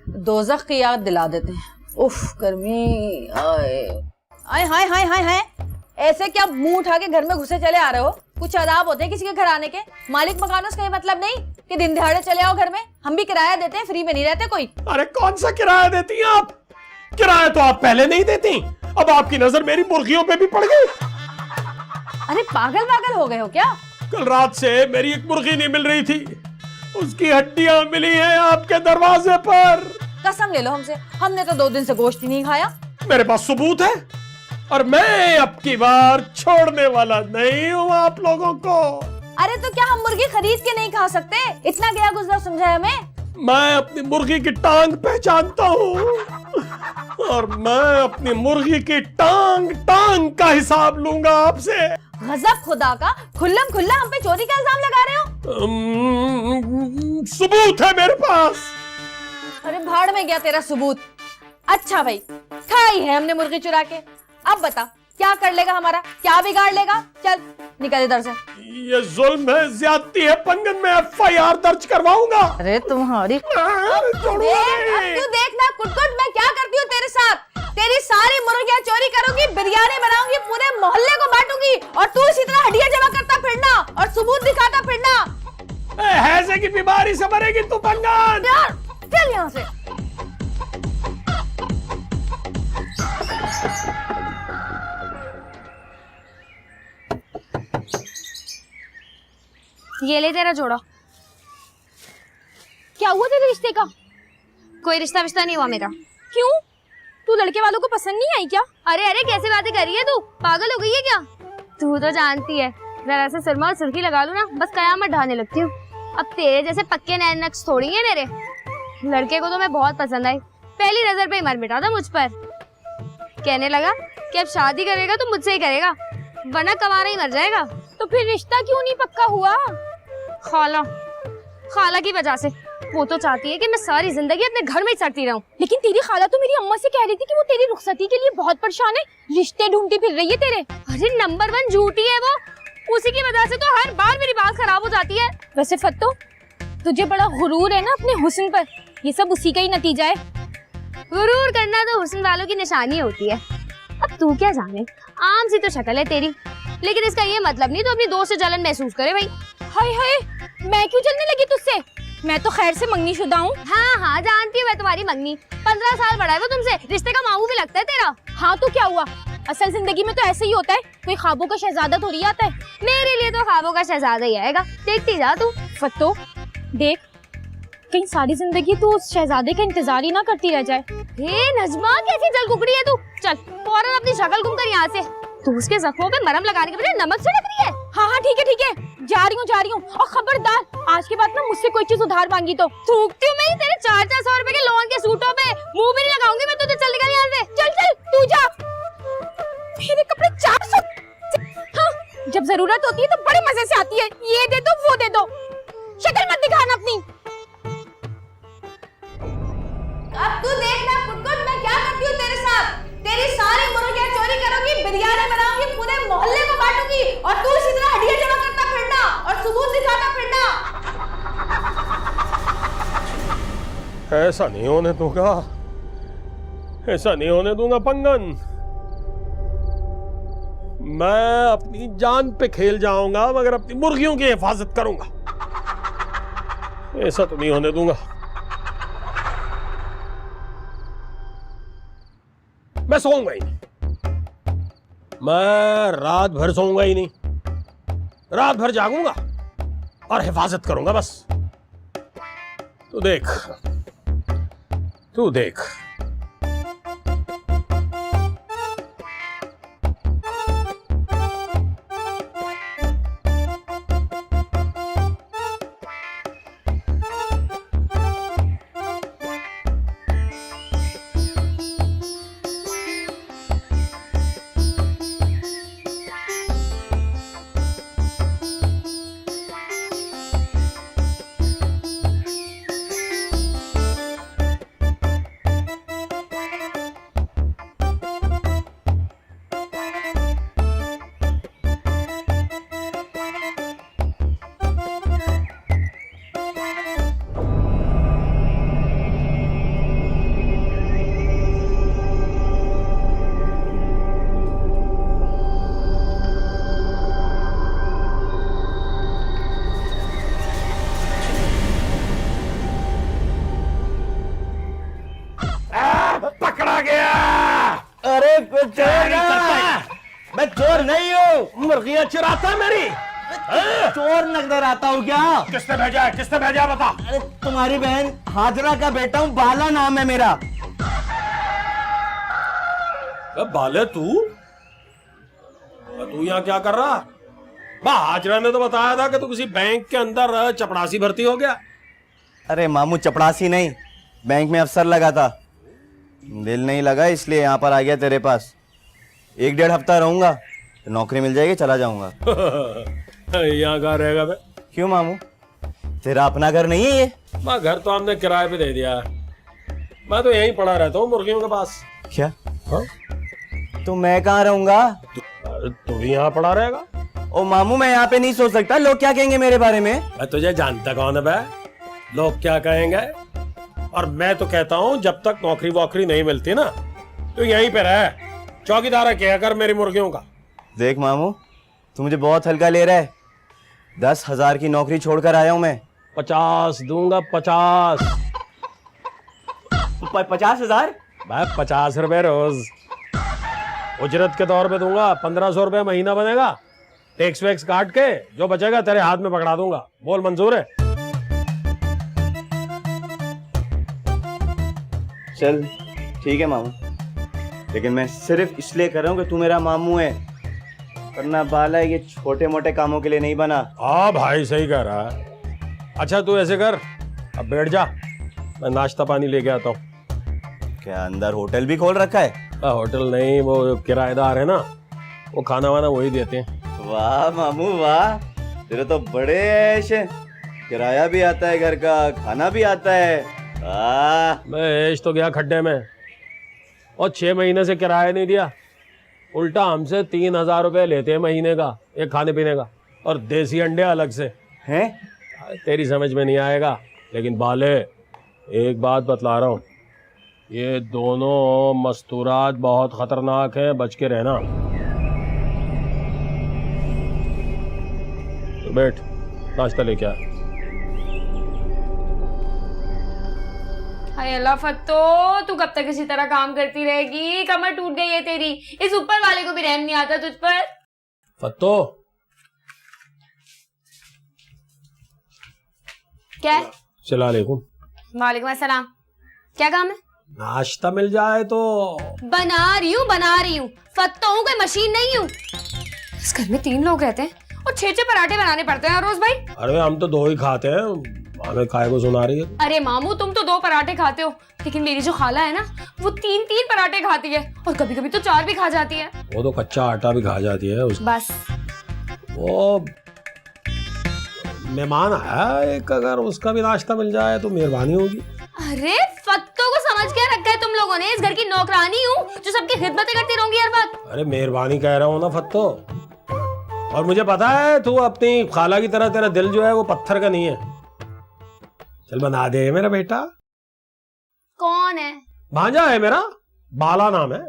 दोज़ख की याद दिला देते हैं। उफ गर्मी। आए हाय हाय हाय हाय, ऐसे क्या मुंह उठा के घर में घुसे चले आ रहे हो? कुछ आदाब होते हैं किसी के घर आने के। मालिक मकानों से कहीं मतलब नहीं कि दिन दिहाड़े चले आओ घर में। हम भी किराया देते हैं, फ्री में नहीं रहते कोई। अरे कौन सा किराया देती हैं आप? किराया तो आप पहले नहीं देती, अब आपकी नजर मेरी मुर्गियों पे भी पड़ गई। अरे पागल पागल हो गए हो क्या? कल रात से मेरी एक मुर्गी नहीं मिल रही थी, उसकी हड्डियां मिली हैं आपके दरवाजे पर। कसम ले लो हमसे, हमने तो 2 दिन से गोश्त ही नहीं खाया। मेरे पास सबूत है, और मैं अब की बार छोड़ने वाला नहीं हूँ आप लोगों को। अरे तो क्या हम मुर्गी खरीद के नहीं खा सकते? इतना गया गुजरा समझाया हमें। मैं अपनी मुर्गी की टांग पहचानता हूँ, और मैं अपनी मुर्गी की टांग का हिसाब लूंगा आपसे। गजब खुदा का, खुल्लम खुल्ला हम पे चोरी का इल्जाम लगा रहे हो। सबूत है मेरे पास। अरे भाड़ में गया तेरा सबूत। अच्छा भाई, खाई है हमने मुर्गी चुरा के, अब बता क्या कर लेगा हमारा, क्या बिगाड़ लेगा? चल निकल इधर से। ये जुल्म है, ज्यादती है पंगन, में FIR दर्ज करवाऊंगा। अरे तुम्हारी अब तू देखना कुटकुट मैं क्या करती हूँ तेरे साथ। तेरी सारी मुर्गियां चोरी करूंगी, बिरयानी बनाऊंगी, पूरे मोहल्ले को बांटूंगी, और तू इसी तरह हड्डियां जमा करता फिरना और सबूत दिखाता फिरना। हैजे की बीमारी से मरेगी तू पंगन। यार चल यहाँ से। ये ले तेरा जोड़ा। क्या हुआ तेरे रिश्ते का? कोई रिश्ता विश्ता नहीं हुआ मेरा। क्यों? तू लड़के वालों को पसंद नहीं आई क्या? अरे अरे कैसे बातें कर रही है तू, पागल हो गई है क्या? तू तो जानती है, जरा से सुरमा और सुर्खी लगा लूं ना बस कयामत ढाने लगती हूँ। अब तेरे जैसे पक्के नैन नक्श थोड़ी है मेरे। लड़के को तो मैं बहुत पसंद आई, पहली नजर पे ही मर मिटा था मुझ पर। कहने लगा कि अब शादी करेगा तो मुझसे ही करेगा, वरना कमाना ही मर जाएगा। तो फिर रिश्ता क्यों नहीं पक्का हुआ? खाला की वजह से। वो तो चाहती है कि मैं सारी जिंदगी अपने घर में ही सड़ती रहूं। लेकिन तेरी खाला तो मेरी अम्मा से कह रही थी कि वो तेरी रुखसती के लिए बहुत परेशान है, रिश्ते ढूंढती फिर रही है तेरे। अरे नंबर 1 झूठी है वो, उसी की वजह से तो हर बार मेरी बात खराब हो जाती है। वैसे फत्तो, तुझे बड़ा गुरूर है ना अपने हुस्न पर, ये सब उसी का ही नतीजा है। गुरूर करना तो हुस्न वालों की निशानी होती है। अब तू क्या जाने, आम सी तो शक्ल है तेरी, लेकिन इसका ये मतलब नहीं तो अपनी दोस्त से जलन महसूस करे भाई। हाय हाय, मैं क्यों जलने लगी तुझसे? मैं तो खैर से मंगनी शुदा हूँ। हाँ हाँ जानती हूँ मैं तुम्हारी मंगनी, 15 साल बड़ा है वो तुमसे, रिश्ते का मामू भी लगता है तेरा। हाँ तो क्या हुआ, असल जिंदगी में तो ऐसे ही होता है, कोई ख्वाबों का शहजादा थोड़ी आता है। मेरे लिए तो ख्वाबों का शहजादा ही आएगा, देखती जा तू। फत्तो देख, कहीं सारी जिंदगी तू उस शहजादे का इंतजार ही ना करती रह जाए। हे नजमा, कैसी जल कुकड़ी है तू, चल फौरन अपनी शक्ल घूम कर यहाँ से। तू उसके जख्मों पे मरहम लगाने के बजाय नमक छिड़क रही है। हाँ हाँ ठीक है, जा रही हूँ। और खबरदार आज के बाद ना मुझसे कोई चीज उधार मांगी तो थूकती हूँ मैं तेरे 400 रुपए के लोन के सूटों पे, मुंह भी नहीं लगाऊंगी मैं तुझे। चल निकल यहाँ से, चल चल तू जा। मेरे कपड़े 400। हाँ, जब जरूरत होती है तो बड़े मजे से आती है, ये दे दो वो दे दो, शक्ल मत दिखाना अपनी। अब तू देखना कुटकुट मैं क्या करती हूँ तेरे साथ। तेरी सारी मुर्गियां चोरी करूंगी, बिरयानी बनाऊंगी, पूरे मोहल्ले को बांटूंगी और तू इसी तरह हड्डियां जमा करता फिरना और सबूत दिखाता फिरना। ऐसा नहीं होने दूंगा, ऐसा नहीं होने दूंगा पंगन। मैं अपनी जान पे खेल जाऊंगा मगर अपनी मुर्गियों की हिफाजत करूंगा। ऐसा तो नहीं होने दूंगा। मैं सोऊंगा ही नहीं, मैं रात भर सोऊंगा ही नहीं, रात भर जागूंगा और हिफाजत करूंगा बस। तू देख, तू देख। पकड़ा गया। अरे कुछ मैं चोर नहीं हूँ। मुर्गियां चुराता है मेरी। चोर नजर आता हूँ क्या? किसने भेजा है, किसने भेजा है बता। अरे तुम्हारी बहन हाजरा का बेटा हूँ, बाला नाम है मेरा। बाले तू यहाँ क्या कर रहा? हाजरा ने तो बताया था कि तू किसी बैंक के अंदर चपड़ासी भर्ती हो गया। अरे मामू चपड़ासी नहीं, बैंक में अफसर लगा था, दिल नहीं लगा इसलिए यहाँ पर आ गया तेरे पास। 1-1.5 हफ्ता रहूंगा तो नौकरी मिल जाएगी, चला जाऊंगा। यहाँ कहाँ रहेगा बे? क्यों मामू, तेरा अपना घर नहीं है ये? मैं घर तो हमने किराए पे दे दिया है, मैं तो यहीं पड़ा रहता हूँ मुर्गियों के पास। क्या? हाँ? तो मैं कहाँ रहूंगा? तू भी यहाँ पड़ा रहेगा। ओ मामू मैं यहाँ पे नहीं सो सकता, लोग क्या कहेंगे मेरे बारे में? मैं तुझे जानता कौन है बे? लोग क्या कहेंगे? और मैं तो कहता हूँ जब तक नौकरी वोकरी नहीं मिलती ना तो यहीं पे रह, चौकीदारा किया कर मेरी मुर्गियों का। देख मामू, तू मुझे बहुत हल्का ले रहा है। 10,000 की नौकरी छोड़कर आया हूँ मैं। 50 दूंगा, 50। 50,000? भाई 50 रुपए रोज उजरत के तौर पे दूंगा। 1500 रुपए महीना बनेगा, टैक्स वैक्स काट के जो बचेगा तेरे हाथ में पकड़ा दूंगा। बोल मंजूर है? चल ठीक है मामू, लेकिन मैं सिर्फ इसलिए कर रहा हूँ कि तू मेरा मामू है, वरना बाला ये छोटे मोटे कामों के लिए नहीं बना। हाँ भाई सही कह रहा है। अच्छा तू ऐसे कर, अब बैठ जा, मैं नाश्ता पानी लेके आता हूँ। क्या अंदर होटल भी खोल रखा है? होटल नहीं, वो किराएदार है ना, वो खाना वाना वही देते हैं। वाह मामू वाह, तेरे तो बड़े ऐश हैं। किराया भी आता है घर का, खाना भी आता है। मैं ऐश तो गया खड्डे में, और 6 महीने से किराया नहीं दिया, उल्टा हमसे 3,000 रुपए लेते हैं महीने का, एक खाने पीने का, और देसी अंडे अलग से हैं। तेरी समझ में नहीं आएगा, लेकिन बाले एक बात बतला रहा हूँ, ये दोनों मस्तूरात बहुत खतरनाक हैं, बच के रहना। तो बैठ, नाश्ता लेके आ। हाय अल्लाह फत्तो, तू कब तक इसी तरह काम करती रहेगी? कमर टूट गई है तेरी, इस ऊपर वाले को भी रहम नहीं आता तुझ पर। फत्तो क्या? सलामुअलैकुम। वालेकुम अस्सलाम। क्या काम है? नाश्ता मिल जाए तो। बना रही हूँ फत्तो हूँ, कोई मशीन नहीं हूँ। इस घर में 3 लोग रहते हैं और 6-6 पराठे बनाने पड़ते हैं रोज भाई। अरे हम तो 2 ही खाते हैं, हमें काय को सुना रही है? अरे मामू तुम तो 2 पराठे खाते हो, लेकिन मेरी जो खाला है ना वो 3-3 पराठे खाती है और कभी कभी तो 4 भी खा जाती है। वो तो कच्चा आटा भी खा जाती है बस वो मेहमान आया एक, अगर उसका भी नाश्ता मिल जाए तो मेहरबानी होगी। अरे फत्तों को समझ क्या रखा है तुम लोगों ने, इस घर की नौकरानी हूँ जो सबकी खिदमतें करती रहूंगी हर वक्त। अरे मेहरबानी कह रहा हूँ ना फत्तो, और मुझे पता है तू अपनी खाला की तरह, तेरा दिल जो है वो पत्थर का नहीं है। चल बना दे मेरा बेटा। कौन है? भांजा है मेरा, बाला नाम है।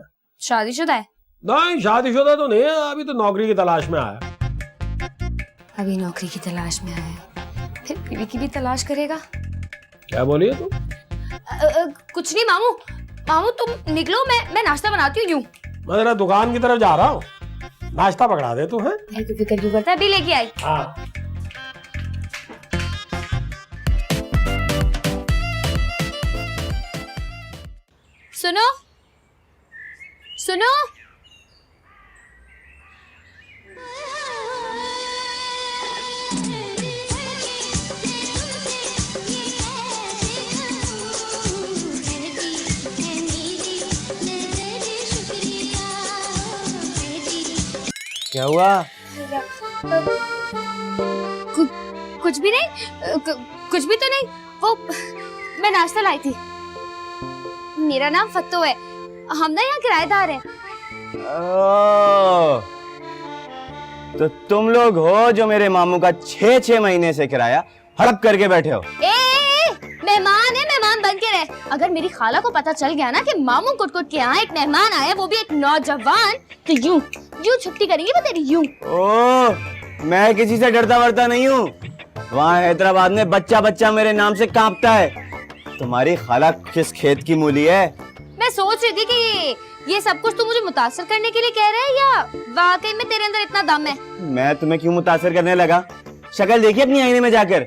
शादीशुदा है? नहीं शादीशुदा तो नहीं है, अभी तो नौकरी की तलाश में आया। अभी नौकरी की तलाश में आया है, फिर बीवी की भी तलाश करेगा। क्या बोली है तू? कुछ नहीं मामू, मामू तुम निकलो, मैं नाश्ता बनाती हूँ। यूं मैं जरा दुकान की तरफ जा रहा हूँ, नाश्ता पकड़ा दे तू है। भाई तू फिक्र क्यों करता है, अभी लेके आई। हाँ सुनो सुनो, क्या हुआ? कुछ भी नहीं, कुछ भी तो नहीं। वो मैं नाश्ता लाई थी। मेरा नाम फत्तो है, हम ना यहाँ किराएदार हैं। ओह, तो तुम लोग हो जो मेरे मामू का 6-6 महीने से किराया हड़प करके बैठे हो। मेहमान है, मेहमान बन के रहे। अगर मेरी खाला को पता चल गया ना कि मामू कुट-कुट के यहाँ एक मेहमान आया, वो भी एक नौजवान, तो यूं छुट्टी करेंगे वो तेरी यूं। ओह, मैं किसी से डरता वरता नहीं हूँ। वहाँ हैदराबाद में बच्चा बच्चा मेरे नाम से कांपता है। तुम्हारी खाला किस खेत की मूली है? मैं सोच रही थी कि ये सब कुछ तू मुझे मुतासर करने के लिए कह रहा है या वाकई में तेरे अंदर इतना दम है? मैं तुम्हें क्यों मुतासर करने लगा? शक्ल देखी अपनी आईने में जाकर।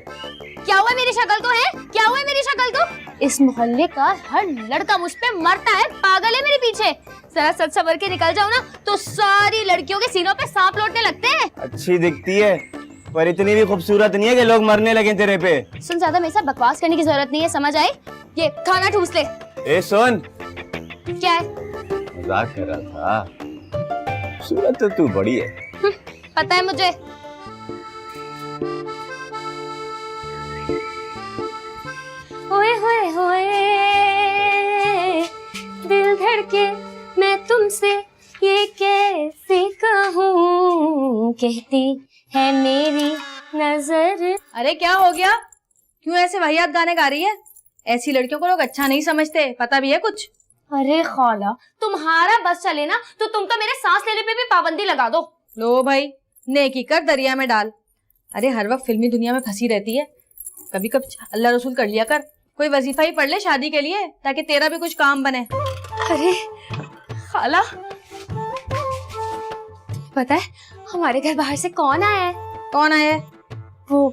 क्या हुआ मेरी शक्ल को है? क्या हुआ मेरी शक्ल को? इस मोहल्ले का हर लड़का मुझ पे मरता है, पागल है मेरे पीछे। जरा सच सवर के निकल जाओ ना तो सारी लड़कियों के सीनों पे सांप लौटने लगते हैं। अच्छी दिखती है पर इतनी भी खूबसूरत नहीं है कि लोग मरने लगे तेरे पे। सुन, ज्यादा मेरे साथ बकवास करने की जरूरत नहीं है, समझ आई? ये खाना ठूस ले। ए सुन, क्या है? मजाक कर रहा था। खूबसूरत तो तू बड़ी है। पता है मुझे। होए होए होए दिल धड़के मैं तुमसे ये कैसे कहूँ, कहती है मेरी नजर। अरे क्या हो गया, क्यों ऐसे वाहियात गाने गा रही है? ऐसी लड़कियों को लोग अच्छा नहीं समझते, पता भी है कुछ? अरे खाला, तुम्हारा बस चले ना तो तुम तो मेरे सांस लेने पे भी पाबंदी लगा दो। लो भाई, नेकी कर दरिया में डाल। अरे हर वक्त फिल्मी दुनिया में फंसी रहती है, कभी कभी अल्लाह रसूल कर लिया कर। कोई वजीफा ही पढ़ ले शादी के लिए, ताकि तेरा भी कुछ काम बने। अरे खाला, पता है हमारे घर बाहर से कौन आया है? कौन आया है? वो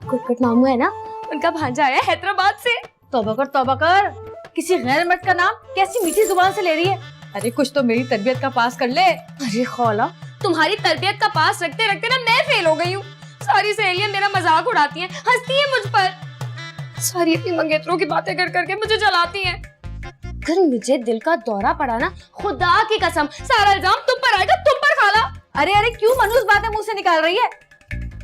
कुट-कुट मामू है ना, उनका भांजा आया है हैदराबाद से। तौबा कर, तौबा कर, किसी गैर मर्द का नाम कैसी मीठी जुबान से ले रही है। अरे कुछ तो मेरी तरबियत का पास कर ले। अरे खाला, तुम्हारी तरबियत का पास रखते रखते ना मैं फेल हो गई हूँ। सारी सहेलियां मेरा मजाक उड़ाती हैं, हंसती हैं मुझ पर, सारी अपनी मंगेतरों की बातें कर करके मुझे जलाती हैं। अगर मुझे दिल का दौरा पड़ा ना, खुदा की कसम सारा इल्जाम तुम पर आएगा, तुम पर खाला। अरे अरे क्यों मनूस बातें मुंह से निकाल रही है?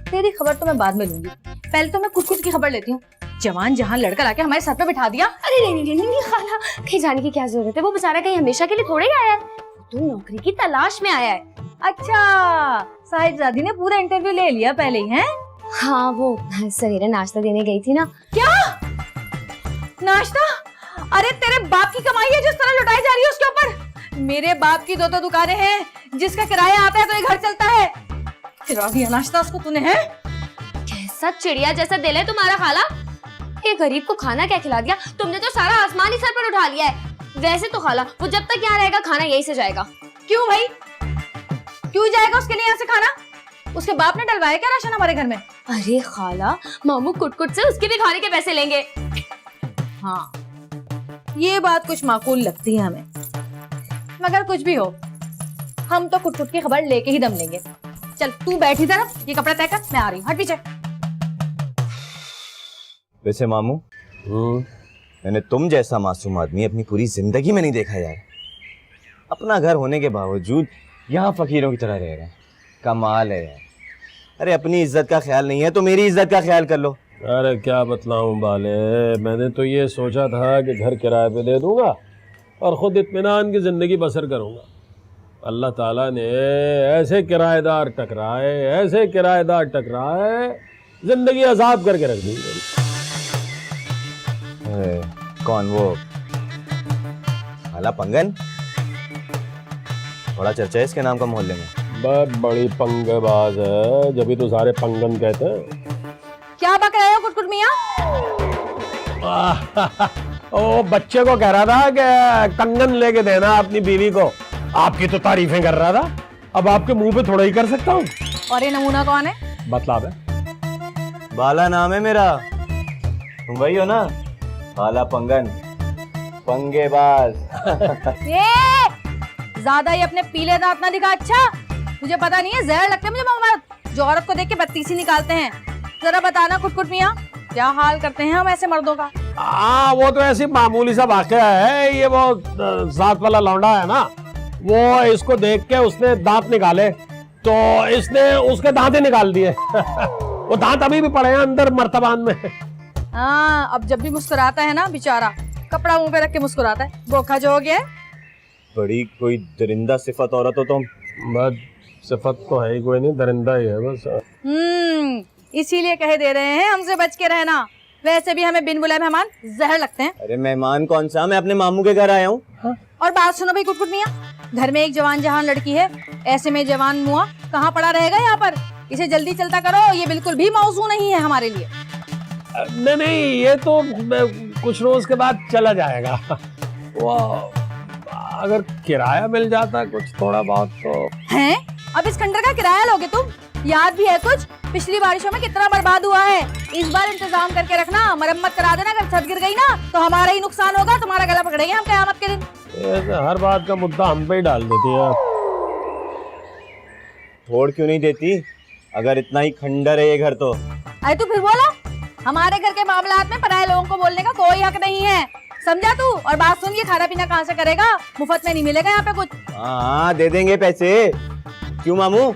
तेरी खबर तो मैं बाद में लूंगी, पहले तो मैं कुछ की खबर लेती हूँ। जवान जहां लड़का लाके हमारे सर पे बिठा दिया। अरे नहीं खाला, कहीं जाने की क्या जरूरत है? वो बेचारा कहीं हमेशा के लिए थोड़े ही आया है, तो नौकरी की तलाश में आया है। अच्छा, साहिबजादी ने पूरा इंटरव्यू ले लिया पहले ही, हैं? हाँ, वो सवेरे नाश्ता देने गई थी ना। क्या नाश्ता? अरे तेरे बाप की कमाई है जिस तरह लुटाई जा रही है उसके ऊपर। मेरे बाप की 2 दुकानें हैं, जिसका किराया आता है तो ये घर चलता है। खिला दिया नाश्ता उसको तूने, है? कैसा चिड़िया जैसा दिल है तुम्हारा खाला, ये गरीब को खाना क्या खिला दिया तुमने? तो सारा आसमान ही सर पर उठा लिया है। वैसे तो खाला, वो जब तक यहाँ रहेगा खाना यहीं से जाएगा। क्यों भाई, क्यों जाएगा उसके लिए यहाँ से खाना? उसके बाप ने डलवाया क्या राशन हमारे घर में? अरे खाला, मामू कुट-कुट से उसके भी खाने के पैसे लेंगे। हाँ, ये बात कुछ माकूल लगती है हमें, मगर कुछ भी हो, हम तो कुट-कुट की खबर लेके ही दम लेंगे। चल तू बैठी तरफ, ये कपड़ा तय कर, मैं आ रही हूँ, हट पीछे। वैसे मामू, मैंने तुम जैसा मासूम आदमी अपनी पूरी जिंदगी में नहीं देखा यार। अपना घर होने के बावजूद यहाँ फकीरों की तरह रह रहे हैं, कमाल है यार। अरे अपनी इज्जत का ख्याल नहीं है तो मेरी इज्जत का ख्याल कर लो। अरे क्या बतलाऊं बाले, मैंने तो ये सोचा था कि घर किराए पे दे दूंगा और ख़ुद इत्मीनान की ज़िंदगी बसर करूंगा। अल्लाह ताला ने ऐसे किराएदार टकराए, ज़िंदगी अजाब करके रख दी। कौन वो खाला पंगन? बड़ा चर्चा है इसके नाम का मोहल्ले में। बड़ी पंगेबाज है, जब तो सारे पंगन कहते हैं। क्या बक रहे हो कुटकुट मियाँ? ओ बच्चे को कह रहा था कि कंगन लेके देना अपनी बीवी को। आपकी तो तारीफें कर रहा था, अब आपके मुंह पे थोड़ा ही कर सकता हूँ। और ये नमूना कौन है? बतला दे। बाला नाम है मेरा, तुम वही हो ना? खाला पंगन, पंगेबाज। ये ज्यादा ही अपने पीले दांत ना दिखा। अच्छा मुझे पता नहीं है, जहर लगते हैं मुझे मोहम्मद, जो औरत को देख के बत्तीसी निकालते हैं। जरा बताना कुटकुट मियाँ, क्या हाल करते हैं हम ऐसे मर्दों का? वो तो ऐसी मामूली सा वाकया है। ये वो साथ वाला लौंडा है ना, वो इसको देख के उसने दांत निकाले तो इसने उसके दांत ही निकाल दिए। वो दांत अभी भी पड़े हैं अंदर मर्तबान में। हाँ, अब जब भी मुस्कुराता है ना बेचारा, कपड़ा मुंह पे रख के मुस्कुराता है। बोखा जो हो गया है। बड़ी कोई दरिंदा सिफत औरत हो तुम। बस सिफत तो है ही कोई नहीं, दरिंदा ही है बस। इसीलिए कहे दे रहे हैं हमसे बच के रहना। वैसे भी हमें बिन बुलाए मेहमान जहर लगते हैं। अरे मेहमान कौन सा, मैं अपने मामू के घर आया हूँ। और बात सुनो भाई कुटकुट मियाँ, घर में एक जवान जहान लड़की है, ऐसे में जवान मुआ कहाँ पड़ा रहेगा यहाँ पर? इसे जल्दी चलता करो, ये बिल्कुल भी मौजू नहीं है हमारे लिए। नहीं, ये तो कुछ रोज के बाद चला जाएगा। वो अगर किराया मिल जाता कुछ थोड़ा बहुत तो। हैं? अब इस खंडर का किराया लोगे तुम? याद भी है कुछ? पिछली बारिशों में कितना बर्बाद हुआ है। इस बार इंतजाम करके रखना, मरम्मत करा देना। अगर छत गिर गई ना तो हमारा ही नुकसान होगा, तुम्हारा गला पकड़ेंगे हम क़यामत के दिन। हर बात का मुद्दा हम पे ही डाल देती है। छोड़ क्यों नहीं देती? अगर इतना ही खंडर है ये घर तो। अरे तू फिर बोला, हमारे घर के मामलात में पराये लोगों को बोलने का कोई हक नहीं है, समझा तू? और बात सुन, ये खाना पीना कहाँ से करेगा? मुफ्त में नहीं मिलेगा यहाँ पे कुछ। हाँ दे देंगे पैसे। क्यों मामू?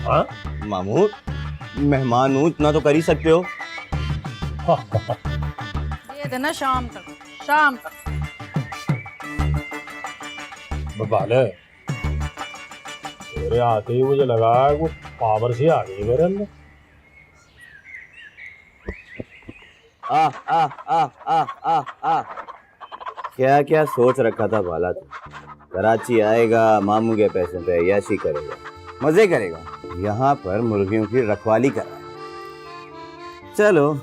हाँ मामू मेहमान हूँ, इतना तो कर ही सकते हो। ये देना शाम तक, शाम तक। बाले, तेरे आते ही मुझे लगा कुछ पावर सी आ गई मेरे अंदर। आ आ आ आ आ आ क्या क्या सोच रखा था बाला तू? कराची आएगा, मामू के पैसे पे ऐसी करेगा, मजे करेगा, यहाँ पर मुर्गियों की रखवाली कराएगा। चलो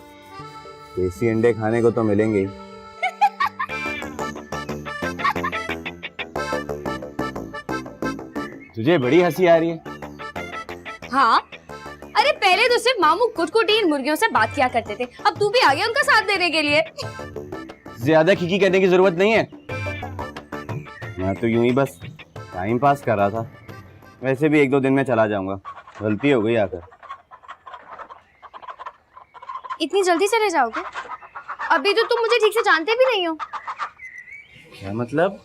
देसी अंडे खाने को तो मिलेंगे ही। तुझे बड़ी हंसी आ रही है। हाँ, अरे पहले तो सिर्फ मामू कुटकुटी इन मुर्गियों से बात किया करते थे, अब तू भी आ गया उनका साथ देने के लिए। ज्यादा खिकी करने की जरूरत नहीं है, मैं तो यूं ही बस टाइम पास कर रहा था। वैसे भी 1-2 दिन में चला जाऊंगा, गलती हो गई आकर। इतनी जल्दी चले जाओगे? अभी तो तुम मुझे ठीक से जानते भी नहीं हो। क्या मतलब?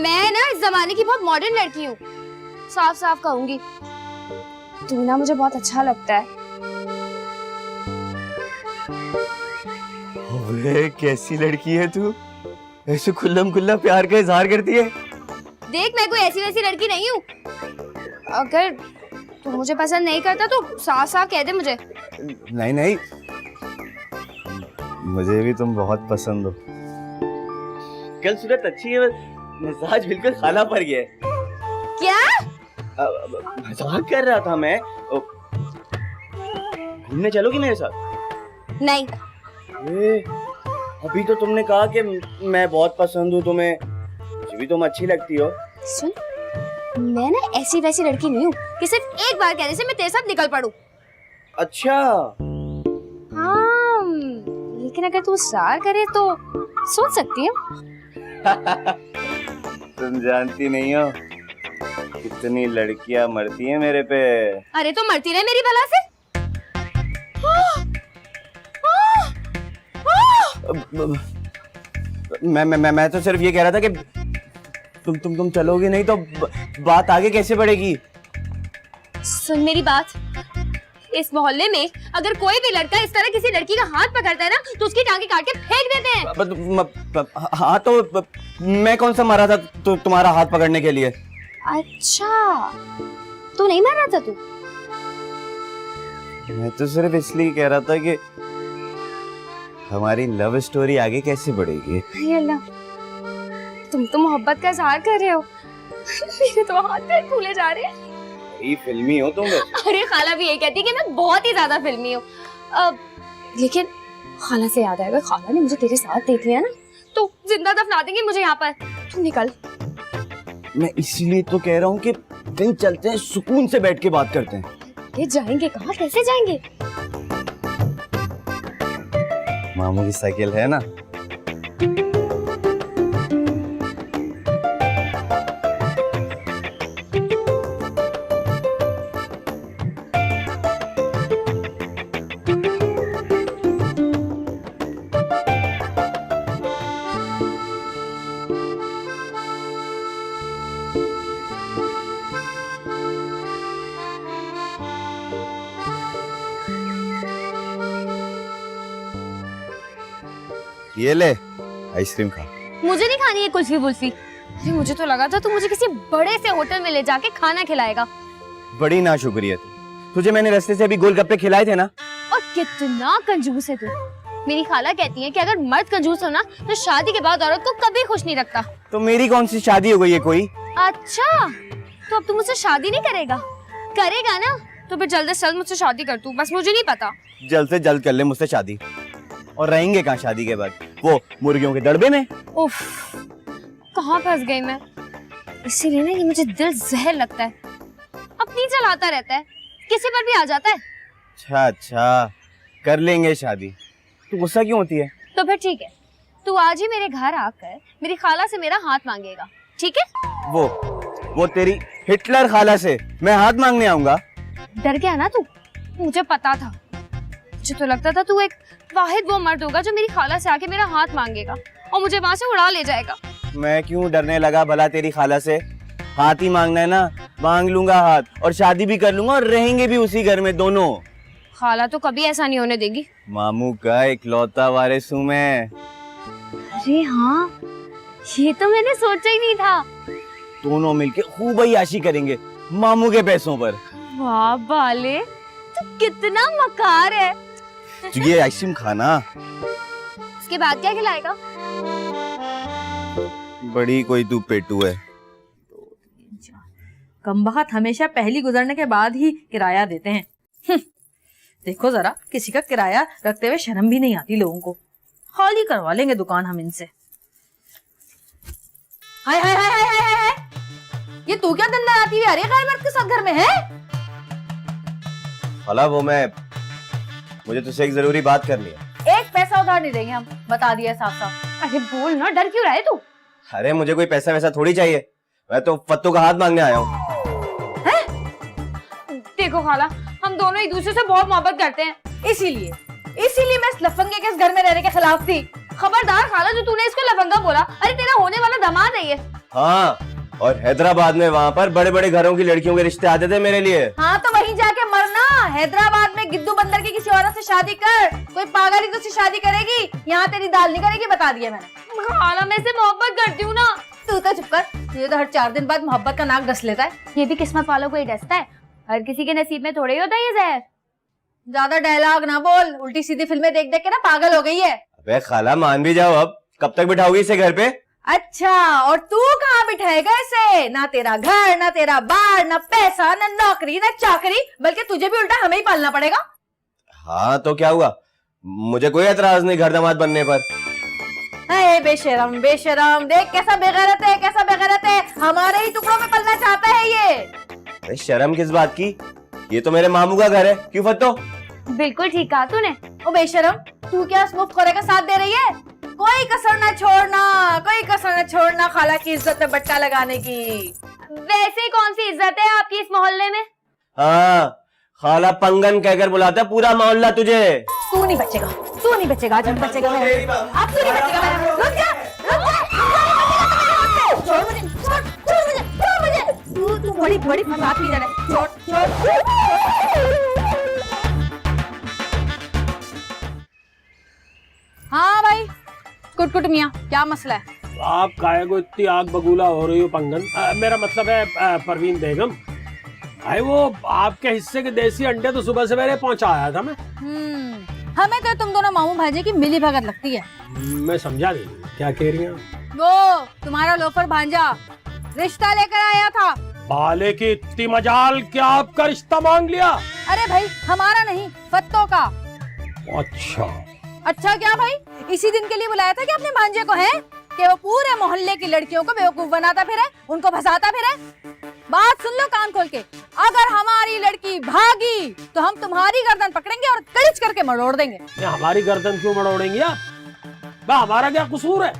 मैं ना इस जमाने की बहुत मॉडर्न लड़की हूँ, साफ साफ कहूंगी। तू ना मुझे बहुत अच्छा लगता है। ओए कैसी लड़की है तू, ऐसे खुल्लम खुल्ला प्यार का इजहार करती है। देख मैं कोई ऐसी वैसी लड़की नहीं हूँ। अगर तू मुझे पसंद नहीं करता तो साफ साफ कह दे मुझे। नहीं नहीं, मुझे भी तुम बहुत पसंद हो। कल सूरत अच्छी है, मिजाज बिल्कुल खाला पर गया है। क्या? मजाक कर रहा था मैं। घूमने चलोगी मेरे साथ? नहीं। अभी तो तुमने कहा कि मैं बहुत पसंद हूँ तुम्हें, मुझे भी तुम अच्छी लगती हो। सुन, मैं ना ऐसी वैसी लड़की नहीं हूँ कि सिर्फ एक बार कहने से मैं तेरे साथ निकल पड़ूं। अच्छा। हाँ, लेकिन अगर तू सार करे तो सोच सकती है। तुम जानती नहीं हो कितनी लड़कियां मरती हैं मेरे पे। अरे तो मरती रहे मेरी बला से। मैं तो सिर्फ ये कह रहा था कि तुम चलोगी नहीं तो बात आगे कैसे बढ़ेगी। सुन मेरी बात, इस मोहल्ले में अगर कोई भी लड़का इस तरह किसी लड़की का हाथ पकड़ता है ना तो उसकी टांगे काट के फेंक देते हैं। हाँ तो मैं कौन सा मारा था तुम्हारा हाथ पकड़ने के लिए। अच्छा, तू नहीं मार रहा था तू? मैं तो सिर्फ इसलिए कह रहा था कि हमारी लव स्टोरी आगे कैसे बढ़ेगी। हे अल्लाह, तुम तो मोहब्बत का इजहार कर रहे हो। मेरे तो हाथ पैर फूले जा रहे हैं। ये फिल्मी हो तुम। अरे खाला भी यही कहती है कि मैं बहुत ही ज्यादा फिल्मी हूँ। लेकिन खाला से याद आएगा, खाला ने मुझे तेरे साथ देख लिया ना तो जिंदा दफना देंगे मुझे यहाँ पर। तू निकल। मैं इसीलिए तो कह रहा हूँ कि कहीं चलते हैं, सुकून से बैठ के बात करते हैं। ये जाएंगे कहाँ, कैसे जाएंगे? मामू की साइकिल है ना। ये ले आइसक्रीम खा। मुझे नहीं खानी है कुल्फी वुल्फी। अरे मुझे तो लगा था तू मुझे किसी बड़े से होटल में ले जाके खाना खिलाएगा। बड़ी ना शुक्रिया तुझे मैंने रास्ते से अभी गोलगप्पे खिलाए थे ना। और कितना कंजूस है तू। मेरी खाला कहती है कि अगर मर्द कंजूस हो ना तो शादी के बाद औरत को कभी खुश नहीं रखता। तो मेरी कौन सी शादी हो गई है कोई। अच्छा, तो अब तू मुझसे शादी नहीं करेगा? करेगा ना तो फिर जल्दी से जल्द मुझसे शादी कर तू। बस मुझे नहीं पता। जल्द से जल्द कर ले मुझसे शादी। और रहेंगे कहाँ शादी के बाद, वो मुर्गियों के दड़बे में। उफ, कहाँ फंस गई मैं। इसीलिए ना ये मुझे दिल जहर लगता है। अपनी चलाता रहता है, किसी पर भी आ जाता है। अच्छा कर लेंगे शादी। तू गुस्सा क्यों होती है? तो फिर ठीक है, तू आज ही मेरे घर आकर मेरी खाला से मेरा हाथ मांगेगा, ठीक है? वो तेरी हिटलर खाला से मैं हाथ मांगने आऊंगा? डर गया ना तू? मुझे पता था। मुझे तो लगता था तू एक वाहिद वो मर्द होगा जो मेरी खाला से आके मेरा हाथ मांगेगा और मुझे वहां से उड़ा ले जाएगा। मैं क्यों डरने लगा भला तेरी खाला से। हाथ ही मांगना है ना, मांग लूंगा हाथ, और शादी भी कर लूंगा और रहेंगे भी उसी घर में दोनों। खाला तो कभी ऐसा नहीं होने देगी। मामू का इकलौता वारिस हूँ मैं। अरे हाँ, ये तो मैंने सोचा ही नहीं था। दोनों मिलके खूब अय्याशी करेंगे मामू के पैसों पर। वाह बाले, तू कितना मकार है। ये आइसक्रीम खाना। उसके बाद क्या खिलाएगा? बड़ी कोई तू पेटू है। कमबख्त हमेशा पहली गुजरने के बाद ही किराया देते हैं। देखो जरा, किसी का किराया रखते हुए शर्म भी नहीं आती लोगों को। खाली करवा लेंगे दुकान हम इनसे। हाय हाय हाय हाय हाय हाय, ये तू क्या धंधा आती है? अरे गैर मर्द के साथ घर में है? भला वो मुझे तुझसे एक जरूरी बात करनी है। एक पैसा उधार नहीं देंगे हम, बता दिया साफ साफ। अरे बोल ना, डर क्यों रहा है तू? अरे मुझे कोई पैसा वैसा थोड़ी चाहिए, मैं तो फत्तू का हाथ मांगने आया हूँ। देखो खाला, हम दोनों एक दूसरे से बहुत मोहब्बत करते हैं, इसीलिए मैं इस लफंगे के इस घर में रहने के खिलाफ थी। खबरदार खाला जो तूने इसको लफंगा बोला। अरे तेरा होने वाला दामाद है ये। हाँ, और हैदराबाद में वहाँ पर बड़े बड़े घरों की लड़कियों के रिश्ते आते थे मेरे लिए। हाँ तो वहीं जाके मरना। हैदराबाद में गिद्दू बंदर की किसी औरत से शादी कर, कोई पागल ही तुझसे शादी करेगी, यहाँ तेरी दाल नहीं करेगी, बता दिया मैंने। खाला मैं से मोहब्बत करती हूँ ना। तू तो चुप कर, तुझे तो हर 4 दिन बाद मोहब्बत का नाक डस लेता है। ये भी किस्मत वालों को ही डसता है, हर किसी के नसीब में थोड़े ही होता है ये जहर। ज्यादा डायलॉग ना बोल, उल्टी सीधी फिल्में देख देख के ना पागल हो गई है। अबे खाला मान भी जाओ, अब कब तक बिठाओगी इसे घर पे? अच्छा, और तू कहाँ बिठाएगा इसे? ना तेरा घर, ना तेरा बार, ना पैसा, ना नौकरी, ना चाकरी, बल्कि तुझे भी उल्टा हमें ही पालना पड़ेगा। हाँ तो क्या हुआ, मुझे कोई एतराज नहीं घर दामाद बनने पर। बेशरम बेशरम, देख कैसा बेगैरत है, कैसा बेगैरत है। हमारे ही टुकड़ों में पलना चाहता है ये। अरे शर्म किस बात की, ये तो मेरे मामू का घर है, क्यों फत्तो? बिल्कुल ठीक कहा तूने। ओ बेशरम, तू क्या स्मूथ खोरे का साथ दे रही है? कोई कसर ना छोड़ना, कोई कसर ना छोड़ना खाला की इज्जत में बट्टा लगाने की। वैसे कौन सी इज्जत है आपकी इस मोहल्ले में? हाँ, खाला पंगन कहकर बुलाता है पूरा मोहल्ला तुझे। तू नहीं बचेगा, तू नहीं बचेगा, आज नहीं बचेगा मैं। अब तू नहीं बचेगा मैं। रुक जा, रुक जा। छोड़ मुझे, छोड़ मुझे, छोड़ मुझे। तू बड़ी बड़ी फसाद की जाने। छोड़, छोड़। हाँ भाई, कुटकुट मियाँ, क्या मसला है? आप काहे को इतनी आग बबूला हो रही हो पंगन? मेरा मतलब है परवीन बेगम। भाई वो आपके हिस्से के देसी अंडे तो सुबह सवेरे पहुंचाया था मैं। हमें तो तुम दोनों मामू भाई की मिली भगत लगती है। मैं समझा नहीं क्या कह रही हैं। वो तुम्हारा लोफर भांजा रिश्ता लेकर आया था। बाले की इतनी मजाल क्या आपका रिश्ता मांग लिया? अरे भाई हमारा नहीं, फत्तों का। अच्छा क्या भाई, इसी दिन के लिए बुलाया था कि अपने भांजे को है कि वो पूरे मोहल्ले की लड़कियों को बेवकूफ बनाता फिरे, उनको फंसाता फिरे। बात सुन लो कान खोल के, अगर हमारी लड़की भागी तो हम तुम्हारी गर्दन पकड़ेंगे और कड़िच करके मरोड़ देंगे। हमारी गर्दन क्यों मरोड़ेंगे आप? हमारा क्या कसूर है?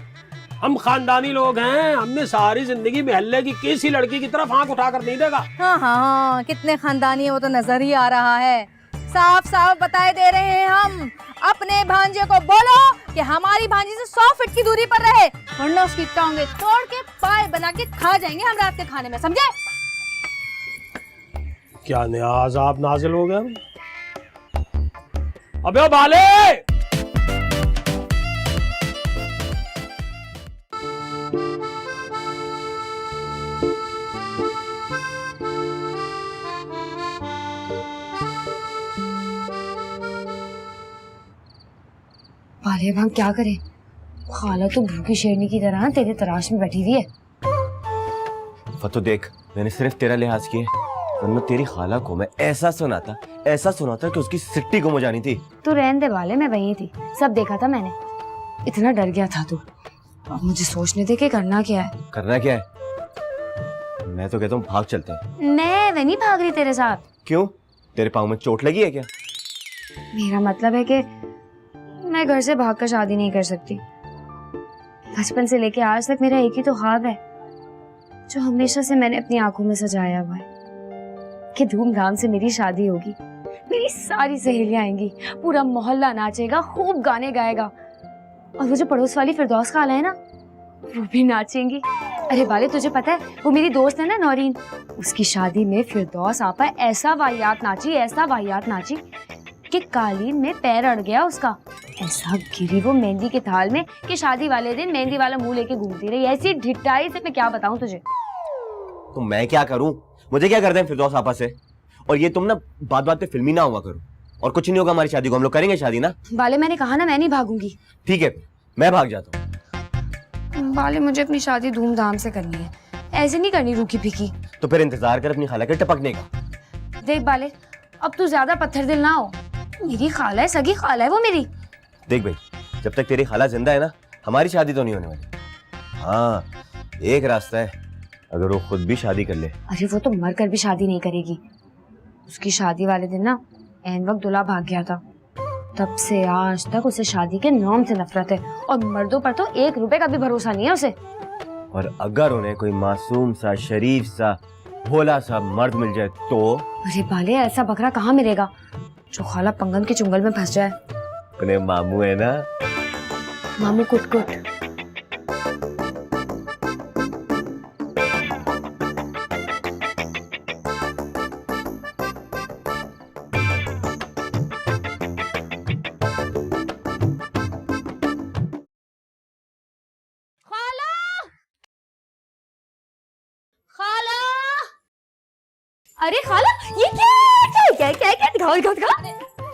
हम खानदानी लोग हैं, हमने सारी जिंदगी मोहल्ले की किसी लड़की की तरफ आंख उठाकर नहीं देखा। हाँ, कितने खानदानी है वो तो नजर ही आ रहा है। साफ साफ बताए दे रहे हैं हम, अपने भांजे को बोलो कि हमारी भांजी से 100 फीट की दूरी पर रहे, वरना उसकी टांगे तोड़ के पाए बना के खा जाएंगे हम रात के खाने में, समझे? क्या न्याज आप नाजिल हो गए? अबे बाले, बाले अब हम क्या करें? खाला तो भूखी शेरनी की तरह तेरे तलाश में बैठी हुई है। फतो देख, मैंने सिर्फ तेरा लिहाज किया, वरना तेरी खाला को मैं ऐसा सुनाता कि उसकी सिट्टी गुम हो जानी थी। तू रहने दे बाले, मैं वही थी, सब देखा था मैंने। इतना डर गया था तू। अब मुझे सोचने दे कि करना क्या है। करना क्या है? मैं तो कहता हूँ भाग चलते हैं। मैं नहीं भाग रही तेरे साथ। क्यों? तेरे पाँव में चोट लगी है क्या? मेरा मतलब है कि मैं घर से भागकर शादी नहीं कर सकती। बचपन से लेके आज तक मेरा एक ही तो ख्वाब है, जो हमेशा से मैंने अपनी आंखों में सजाया हुआ है, कि धूमधाम से मेरी शादी होगी, मेरी सारी सहेलियां आएंगी, पूरा मोहल्ला नाचेगा, खूब गाने गाएगा, और वो जो पड़ोस वाली फिरदौस खाला है ना, वो भी नाचेंगी। अरे बाले, तुझे पता है वो मेरी दोस्त है ना नौरीन, उसकी शादी में फिरदौस आपा ऐसा वाहियात नाची कि कालीन में पैर अड़ गया उसका। ऐसा गिरी वो मेहंदी के थाल में कि शादी वाले दिन मेहंदी वाला मुंह लेके घूमती रही, ऐसी ढिठाई से मैं क्या बताऊं तुझे। तो मैं क्या करूं? मुझे क्या करते हैं फिरदौस आपा से? और ये तुम ना बात पे फिल्मी ना हुआ करो। और कुछ नहीं होगा हमारी शादी को, हम लोग करेंगे शादी ना। बाले, मैंने कहा ना मैं नहीं भागूंगी। ठीक है, मैं भाग जाता हूँ। बाले, मुझे अपनी शादी धूमधाम से करनी है, ऐसे नहीं करनी रूखी फीकी। तो फिर इंतजार कर अपनी खाला के टपकने का। देख बाले, अब तू ज्यादा पत्थर दिल ना हो, मेरी खाला है, सगी खाला है वो मेरी। देख भाई, जब तक तेरी खाला जिंदा है ना, हमारी शादी तो नहीं होने वाली। हाँ, एक रास्ता है, अगर वो खुद भी शादी कर ले। अरे वो तो मर कर भी शादी नहीं करेगी। उसकी शादी वाले दिन ना ऐन वक्त दूल्हा भाग गया था, तब से आज तक उसे शादी के नाम से नफरत है, और मर्दों पर तो 1 रुपए का भी भरोसा नहीं है उसे। और अगर उन्हें कोई मासूम सा, शरीफ सा, भोला सा मर्द मिल जाए तो? अरे बाले, ऐसा बकरा कहाँ मिलेगा जो खाला पंगन के चुंगल में फंस जाए। अपने मामू है ना, मामू कुट। अरे खाला, ये क्या दिखाओ।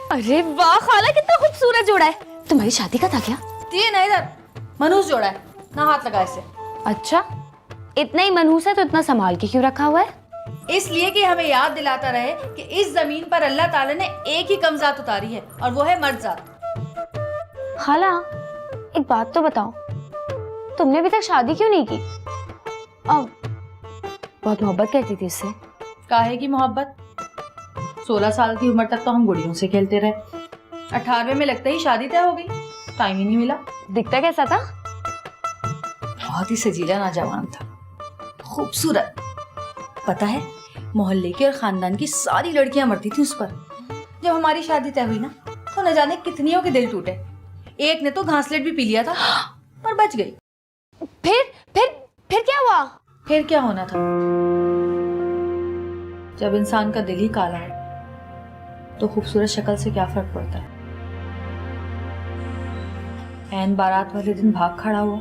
अरे वाह खाला, कितना खूबसूरत जोड़ा है। तुम्हारी शादी का था क्या? तीन है इधर, मनहूस जोड़ा है, ना हाथ लगा इसे। अच्छा, इतना ही मनहूस है तो इतना संभाल के क्यों रखा हुआ है? इसलिए कि हमें याद दिलाता रहे कि इस जमीन पर अल्लाह ताला ने एक ही कमजात उतारी है, और वो है मर्द जात। खाला, एक बात तो बताओ, तुमने अभी तक शादी क्यों नहीं की? अब बहुत मोहब्बत करती थी इससे। काहे की मोहब्बत? 16 साल की उम्र तक तो हम गुड़ियों से खेलते रहे, 18वें में लगते ही शादी तय हो गई, टाइम ही नहीं मिला। दिखता कैसा था? बहुत ही सजीला नौजवान था, खूबसूरत। पता है, मोहल्ले की और खानदान की सारी लड़कियां मरती थी उस पर। जब हमारी शादी तय हुई ना, तो न जाने कितनियों के दिल टूटे। एक ने तो घासलेट भी पी लिया था, पर बच गई। फिर क्या हुआ? फिर क्या होना था? जब इंसान का दिल ही काला है, तो खूबसूरत शक्ल से क्या फर्क पड़ता है। ऐन बारात वाले दिन भाग खड़ा हुआ,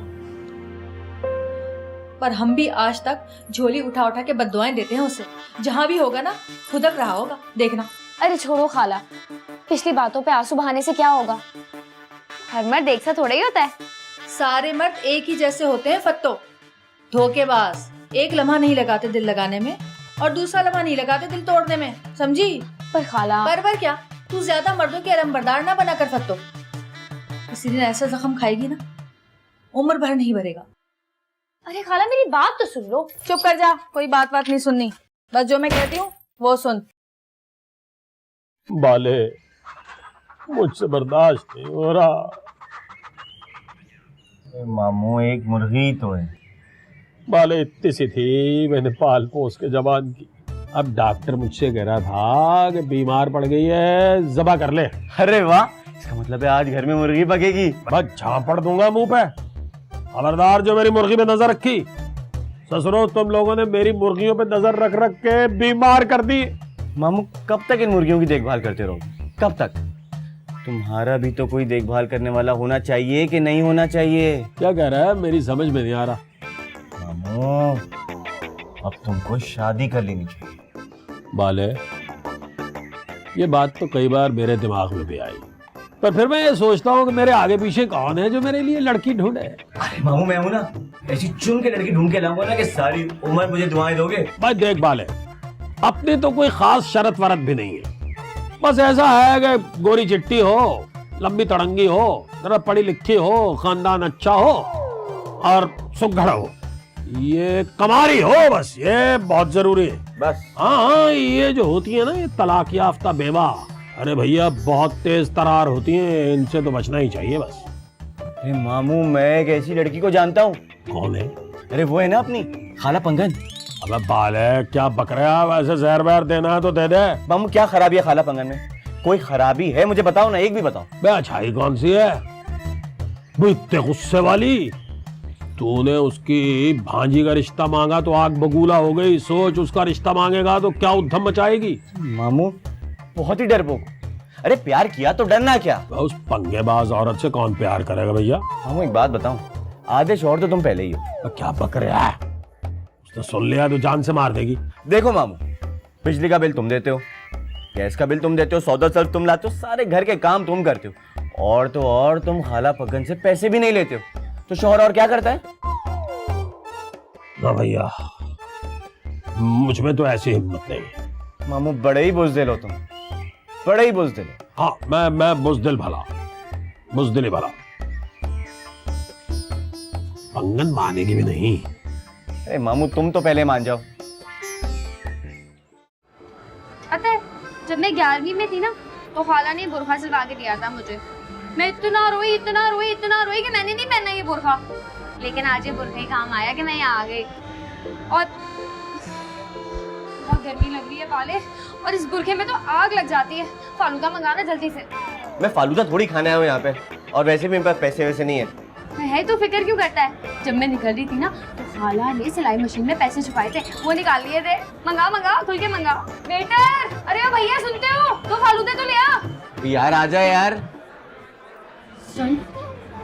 पर हम भी आज तक झोली उठा उठा के बद्दुआएं देते हैं उसे। जहां भी होगा ना, खुदक रहा होगा, देखना। अरे छोड़ो खाला, पिछली बातों पे आंसू बहाने से क्या होगा? हर मर्द एक सा थोड़ा ही होता है। सारे मर्द एक ही जैसे होते हैं फत्तो, धोखेबाज। एक लम्हा नहीं लगाते दिल लगाने में, और दूसरा लम्हा नहीं लगाते दिल तोड़ने में, समझी? पर खाला, पर क्या, तू ज्यादा मर्दों की अलमबरदार ना बना कर फत्तो। किसी दिन ऐसा जख्म खाएगी ना, उम्र भर नहीं भरेगा। अरे खाला मेरी बात तो सुन लो। चुप कर जा, कोई बात नहीं सुननी, बस जो मैं कहती हूँ वो सुन। बाले, मुझसे बर्दाश्त नहीं हो रहा। मामू एक मुर्गी तो है। बाले इतनी सी थी, मैंने पाल पोस के जवान की। अब डॉक्टर मुझसे कह रहा था कि बीमार पड़ गई है, ज़बह कर ले। अरे वाह, इसका मतलब है आज घर में मुर्गी पकेगी। बस झापड़ दूंगा मुंह पे। खबरदार जो मेरी मुर्गी पे नजर रखी। ससुरो, तुम लोगों ने मेरी मुर्गियों पे नजर रख रख के बीमार कर दी। मामू कब तक इन मुर्गियों की देखभाल करते रहोगे? कब तक? तुम्हारा भी तो कोई देखभाल करने वाला होना चाहिए कि नहीं होना चाहिए? क्या कह रहा है, मेरी समझ में नहीं आ रहा। मामू, अब तुमको शादी कर लेनी चाहिए। बाले, ये बात तो कई बार मेरे दिमाग में भी आई, पर फिर मैं ये सोचता हूँ कि मेरे आगे पीछे कौन है जो मेरे लिए लड़की ढूंढे। अरे मामू, मैं हूं ना, ऐसी चुन के लड़की ढूंढ के लाऊंगा ना कि सारी उम्र मुझे दुआएं दोगे। भाई देख बाले, अपनी तो कोई खास शरत वरत भी नहीं है। बस ऐसा है कि गोरी चिट्टी हो, लंबी तड़ंगी हो, जरा पढ़ी लिखी हो, खानदान अच्छा हो और सुघड़ हो, ये कमारी हो, बस ये बहुत जरूरी है। बस हाँ, ये जो होती है ना, ये तलाक याफ्ता बेवा, अरे भैया बहुत तेज तरार होती हैं, इनसे तो बचना ही चाहिए बस। अरे मामू, मैं एक ऐसी लड़की को जानता हूँ। कौन है? अरे वो है ना अपनी खाला पंगन। अबे बाले, क्या बक रहा है? वैसे जहर वहर देना है तो दे दे। मामू क्या खराबी है खाला पंगन में? कोई खराबी है मुझे बताओ ना, एक भी बताओ। बे अच्छाई कौन सी है? वो इतने गुस्से वाली। तूने उसकी भांजी का रिश्ता मांगा तो आग बबूला हो गई, सोच उसका रिश्ता मांगेगा तो क्या उद्धम मचाएगी। मामू बहुत ही डरपोक। अरे प्यार किया तो डरना क्या? उस पंगेबाज औरत से कौन प्यार करेगा भैया? मामू एक बात बताऊं, आधे शोहर तो तुम पहले ही हो। क्या बक रहा है? उसने सुन लिया तो जान से मार देगी। देखो मामू, बिजली का बिल तुम देते हो, गैस का बिल तुम देते हो, सौदा सब तुम लाते हो, सारे घर के काम तुम करते हो, और तो और तुम खाला पगन से पैसे भी नहीं लेते हो, तो शोहर और क्या करता है? ना भैया, मुझ में तो ऐसी हिम्मत नहीं है। मामू बड़े ही बुज़दिल हो तुम, बड़े ही बुज़दिल हो। हाँ, मैं बुज़दिल भला, बुज़दिल ही भला। पंगन मानेगी भी नहीं। अरे मामू तुम तो पहले मान जाओ। पता है, जब मैं 11वीं में थी ना, तो खाला ने बुरखा सिलवा के दिया था मुझे। मैं इतना रोई कि मैंने नहीं पहना ये बुरखा, लेकिन आज ये बुरखा ही काम आया कि मैं यहाँ आ गई। और बहुत गर्मी लग रही है पाले, और इस बुरखे में तो आग लग जाती है। फालूदा मंगाना जल्दी से। मैं फालूदा थोड़ी खाने आया हूँ यहाँ पे, और वैसे भी मेरे पास पैसे वैसे नहीं है। है तो फिक्र क्यों करता है? जब मैं निकल रही थी ना, तो खाला ने सिलाई मशीन में पैसे छुपाए थे, वो निकाल लिए थे। मंगा खुल के मंगा। बेटर, अरे भैया सुनते हो? तो फालूदे तो ले आ। यार आजा यार। सुन,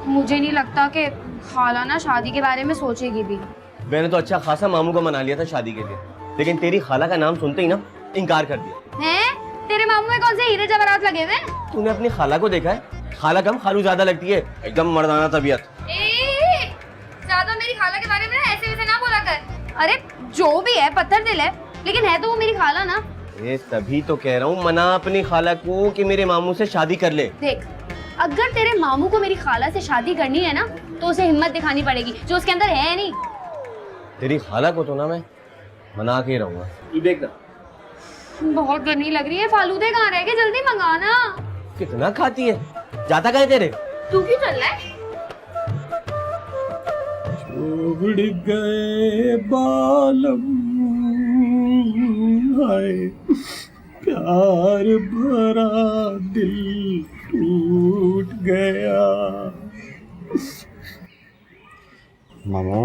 मुझे नहीं लगता कि खाला ना शादी के बारे में सोचेगी भी। मैंने तो अच्छा खासा मामू को मना लिया था शादी के लिए, लेकिन तेरी खाला का नाम सुनते ही ना इनकार कर दिया। हैं? तेरे मामू में कौन से हीरे जवाहरात लगे हुए? तूने अपनी खाला को देखा है? खाला कम खालू ज्यादा लगती है, एकदम मर्दाना तबीयत। ज्यादा मेरी खाला के बारे में ऐसे वैसे ना बोला कर। अरे जो भी है, पत्थर दिल है, लेकिन है तो वो मेरी खाला ना। तभी तो कह रहा हूँ, मना अपनी खाला को कि मेरे मामू से शादी कर ले। देख, अगर तेरे मामू को मेरी खाला से शादी करनी है ना, तो उसे हिम्मत दिखानी पड़ेगी, जो उसके अंदर है नहीं। तेरी खाला को तो ना मैं मना के रहूंगा, तू देखना। बहुत गर्मी लग रही है, फालूदे कहाँ रह गए? जल्दी मंगाना। कितना खाती है? जाता कहाँ है तेरे? तू क्यों चल रहा है? उमड़ गए बालम, हाय प्यार भरा दिल टूट गया। मामू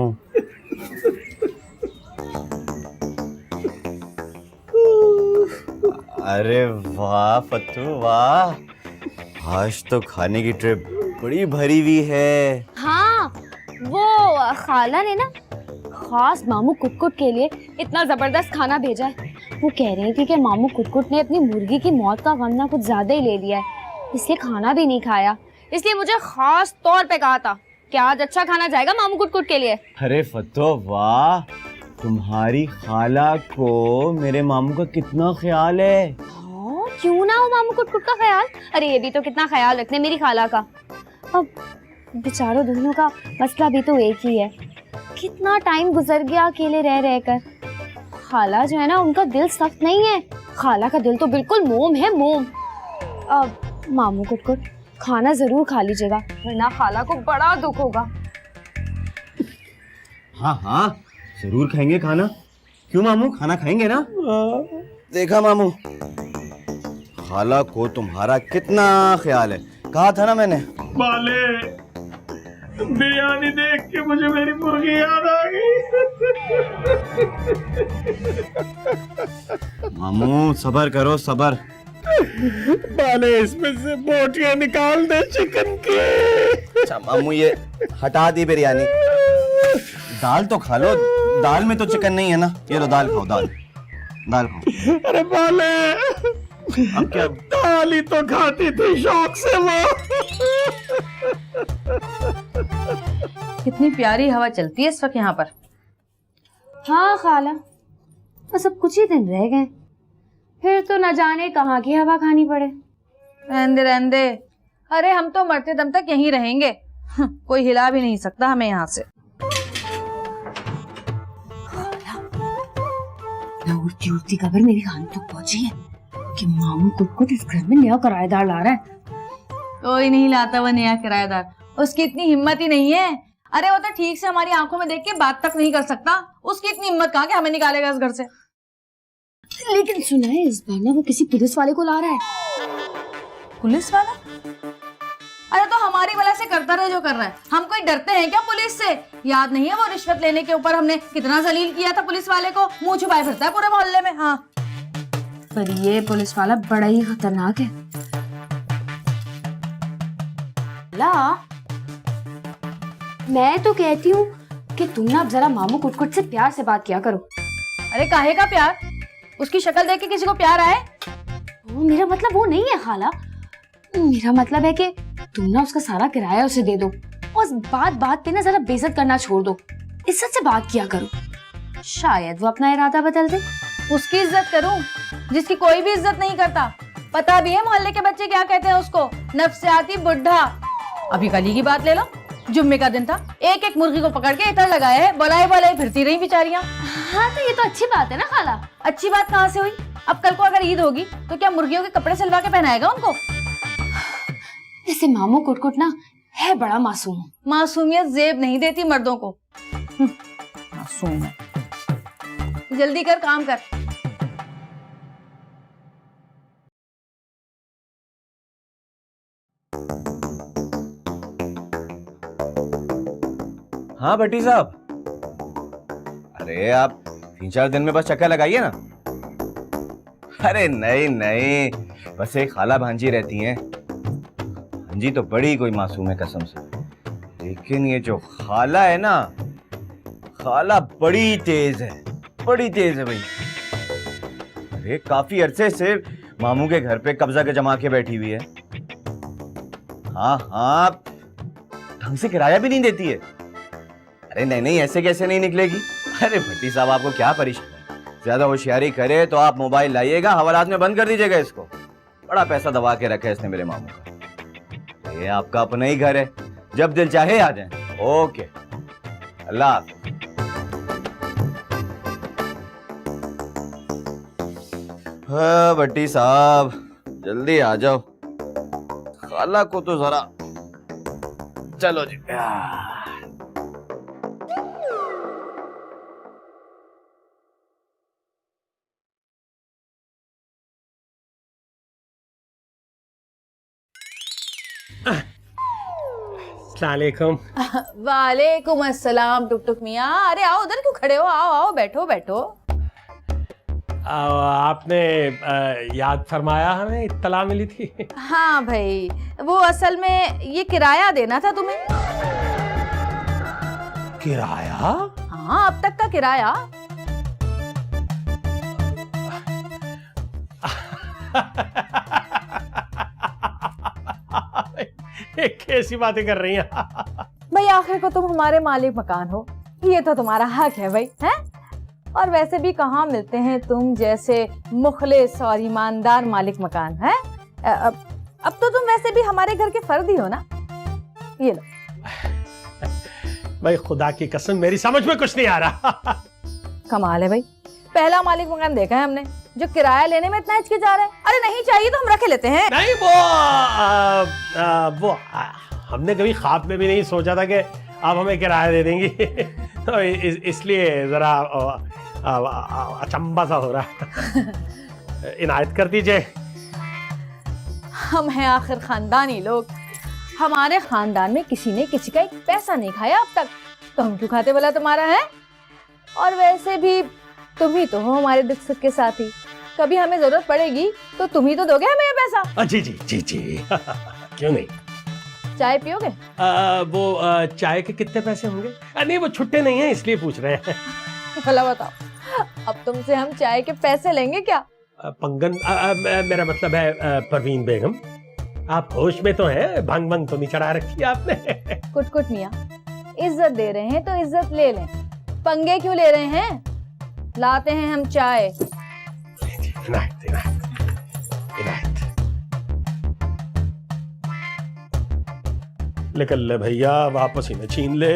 अरे वाह फत्तू वाह, आज तो खाने की ट्रिप बड़ी भरी हुई है। हाँ, वो खाला ने ना खास मामू कुटकुट के लिए इतना जबरदस्त खाना भेजा है। वो कह रही थी कि मामू कुटकुट ने अपनी मुर्गी की मौत का गम ना कुछ ज्यादा ही ले लिया है, इसलिए खाना भी नहीं खाया। इसलिए मुझे खास तौर पे कहा था कि आज अच्छा खाना जाएगा मामू कुटकुट के लिए। अरे फत्तो वाह, तुम्हारी खाला को मेरे मामू का कितना ख्याल है। हाँ, क्यों ना हो मामू कुटकुट का ख्याल। अरे ये भी तो कितना ख्याल रखते मेरी खाला का। अब बेचारों दोनों का मसला भी तो एक ही है, कितना टाइम गुजर गया अकेले रह रहकर। खाला जो है ना, उनका दिल सख्त नहीं है, खाला का दिल तो बिल्कुल मोम है, मोम। अब मामू कुटकुट खाना जरूर खा लीजिएगा, वरना खाला को बड़ा दुख होगा। हाँ हाँ जरूर खाएंगे खाना। क्यों मामू, खाना खाएंगे ना? देखा मामू, खाला को तुम्हारा कितना ख्याल है, कहा था ना मैंने। बाले, बिरयानी देख के मुझे मेरी मुर्गी याद आ गई। मामू सबर करो सबर। बाले, इसमें से बोटियां निकाल दे चिकन की। अच्छा मामू ये हटा दी बिरयानी, दाल तो खा लो, दाल में तो चिकन नहीं है ना। ये लो दाल खाओ, दाल दाल खाओ। अरे बाले, अब क्या? दाल ही तो खाती थी शौक से वो। कितनी प्यारी हवा चलती है इस वक्त यहाँ पर। हाँ खाला, बस अब कुछ ही दिन रह गए, फिर तो न जाने कहाँ की हवा खानी पड़े। रहने दे, रहने दे। अरे हम तो मरते दम तक यहीं रहेंगे, कोई हिला भी नहीं सकता हमें यहाँ से। उड़ती उड़ती खबर मेरी खाने तक पहुंची है कि मामू कुटकुट इस घर में नया किराएदार ला रहा है। कोई नहीं लाता वो नया किराएदार, उसकी इतनी हिम्मत ही नहीं है। अरे वो तो ठीक से हमारी आंखों में देख के बात तक नहीं कर सकता, उसकी इतनी हिम्मत कहाँ कि हमें निकालेगा इस घर से। लेकिन सुना है इस बार ना वो किसी पुलिस वाले को ला रहा है। पुलिस वाला? अरे तो हमारी वजह से करता रहे जो कर रहा है, हम कोई डरते हैं क्या पुलिस से? याद नहीं है वो रिश्वत लेने के ऊपर हमने कितना जलील किया था पुलिस वाले को, मुंह छुपाए फिरता है पूरे मोहल्ले में। हाँ, पर ये पुलिस वाला बड़ा ही खतरनाक है। ला, मैं तो कहती हूँ कि तुम ना अब जरा मामू कुटकुट से प्यार से बात किया करो। अरे काहे का प्यार? उसकी शक्ल देख के किसी को प्यार आए? मेरा मतलब वो नहीं है खाला, मेरा मतलब है कि तुम ना उसका सारा किराया उसे दे दो और बात बात पे ना जरा बेइज्जत करना छोड़ दो, इज्जत से बात किया करो, शायद वो अपना इरादा बदल दे। उसकी इज्जत करूं जिसकी कोई भी इज्जत नहीं करता? पता भी है मोहल्ले के बच्चे क्या कहते हैं उसको, नफसियाती बुढ़ा। अभी कल ही की बात ले लो, जुम्मे का दिन था, एक एक मुर्गी को पकड़ के इधर लगाए है, बुलाए बुलाए फिरती रही बेचारियां। हाँ तो ये तो अच्छी बात है ना खाला। अच्छी बात कहाँ से हुई? अब कल को अगर ईद होगी तो क्या मुर्गियों के कपड़े सिलवा के पहनाएगा उनको? जैसे मामू कुटकुट ना है बड़ा मासूम। मासूमियत जेब नहीं देती मर्दों को। मासूम है। जल्दी कर, काम कर। हाँ भट्टी साहब, अरे आप 3-4 दिन में बस चक्कर लगाइए ना। अरे नहीं नहीं, बस एक खाला भांजी रहती हैं। भांजी तो बड़ी कोई मासूम है कसम से, लेकिन ये जो खाला है ना, खाला बड़ी तेज है, बड़ी तेज है भाई। अरे काफी अरसे से मामू के घर पे कब्जा के जमा के बैठी हुई है। हाँ हाँ, ढंग से किराया भी नहीं देती है। अरे नहीं नहीं, ऐसे कैसे नहीं निकलेगी? अरे भट्टी साहब आपको क्या परेशान है? ज्यादा होशियारी करे तो आप मोबाइल लाइएगा, हवालात में बंद कर दीजिएगा इसको। बड़ा पैसा दबा के रखा है इसने मेरे मामू का। ये आपका अपना ही घर है, जब दिल चाहे आ जाए। ओके, अल्लाह हाफ़िज़। हाँ भट्टी साहब जल्दी आ जाओ, खाला को तो जरा, चलो जी। सलामकुम। वालेकुम अस्सलाम टुक टुक मियाँ। अरे आओ, उधर क्यों खड़े हो? आओ आओ, बैठो बैठो। आपने याद फरमाया, हमें इत्तला मिली थी। हाँ भाई, वो असल में ये किराया देना था तुम्हें। किराया? हाँ, अब तक का किराया। कैसी बातें कर रही हैं? भाई आखिर को तुम हमारे मालिक मकान हो, ये तो तुम्हारा हक है भाई, हैं? और वैसे भी कहाँ मिलते हैं तुम जैसे मुखलिस और ईमानदार मालिक मकान, हैं? अब तो तुम वैसे भी हमारे घर के फर्द ही हो ना। ये लो। भाई खुदा की कसम, मेरी समझ में कुछ नहीं आ रहा। कमाल है भाई, पहला मालिक मकान देखा है हमने जो किराया लेने में इतना हिचकिचा रहा है। अरे नहीं चाहिए तो हम रख लेते हैं। नहीं, वो हमने कभी ख्वाब में भी नहीं सोचा था कि आप हमें किराया दे देंगी। तो इसलिए जरा अचंबा सा हो रहा है। इनायत कर दीजिए। हम हैं आखिर खानदानी लोग, हमारे खानदान में किसी ने किसी का एक पैसा नहीं खाया अब तक, तो हम क्यों खाते बोला तुम्हारा है? और वैसे भी तुम ही तो हो हमारे दुख सुख के साथी, कभी हमें जरूरत पड़ेगी तो तुम ही तो दोगे हमें ये पैसा। जी जी जी जी। क्यों नहीं। चाय पियोगे? वो चाय के कितने पैसे होंगे? नहीं, वो छुट्टे नहीं है इसलिए पूछ रहे हैं। भला बताओ, अब तुमसे हम चाय के पैसे लेंगे क्या? पंगन, मेरा मतलब है परवीन बेगम, आप होश में तो हैं? भंग भंग तो नहीं चढ़ा रखी आपने? कुट कुट मियाँ, इज्जत दे रहे हैं तो इज्जत ले लें, पंगे क्यों ले रहे हैं? लाते हैं हम चाय। इनायत, इनायत, इनायत। निकल ले भैया, वापस ही न छीन ले।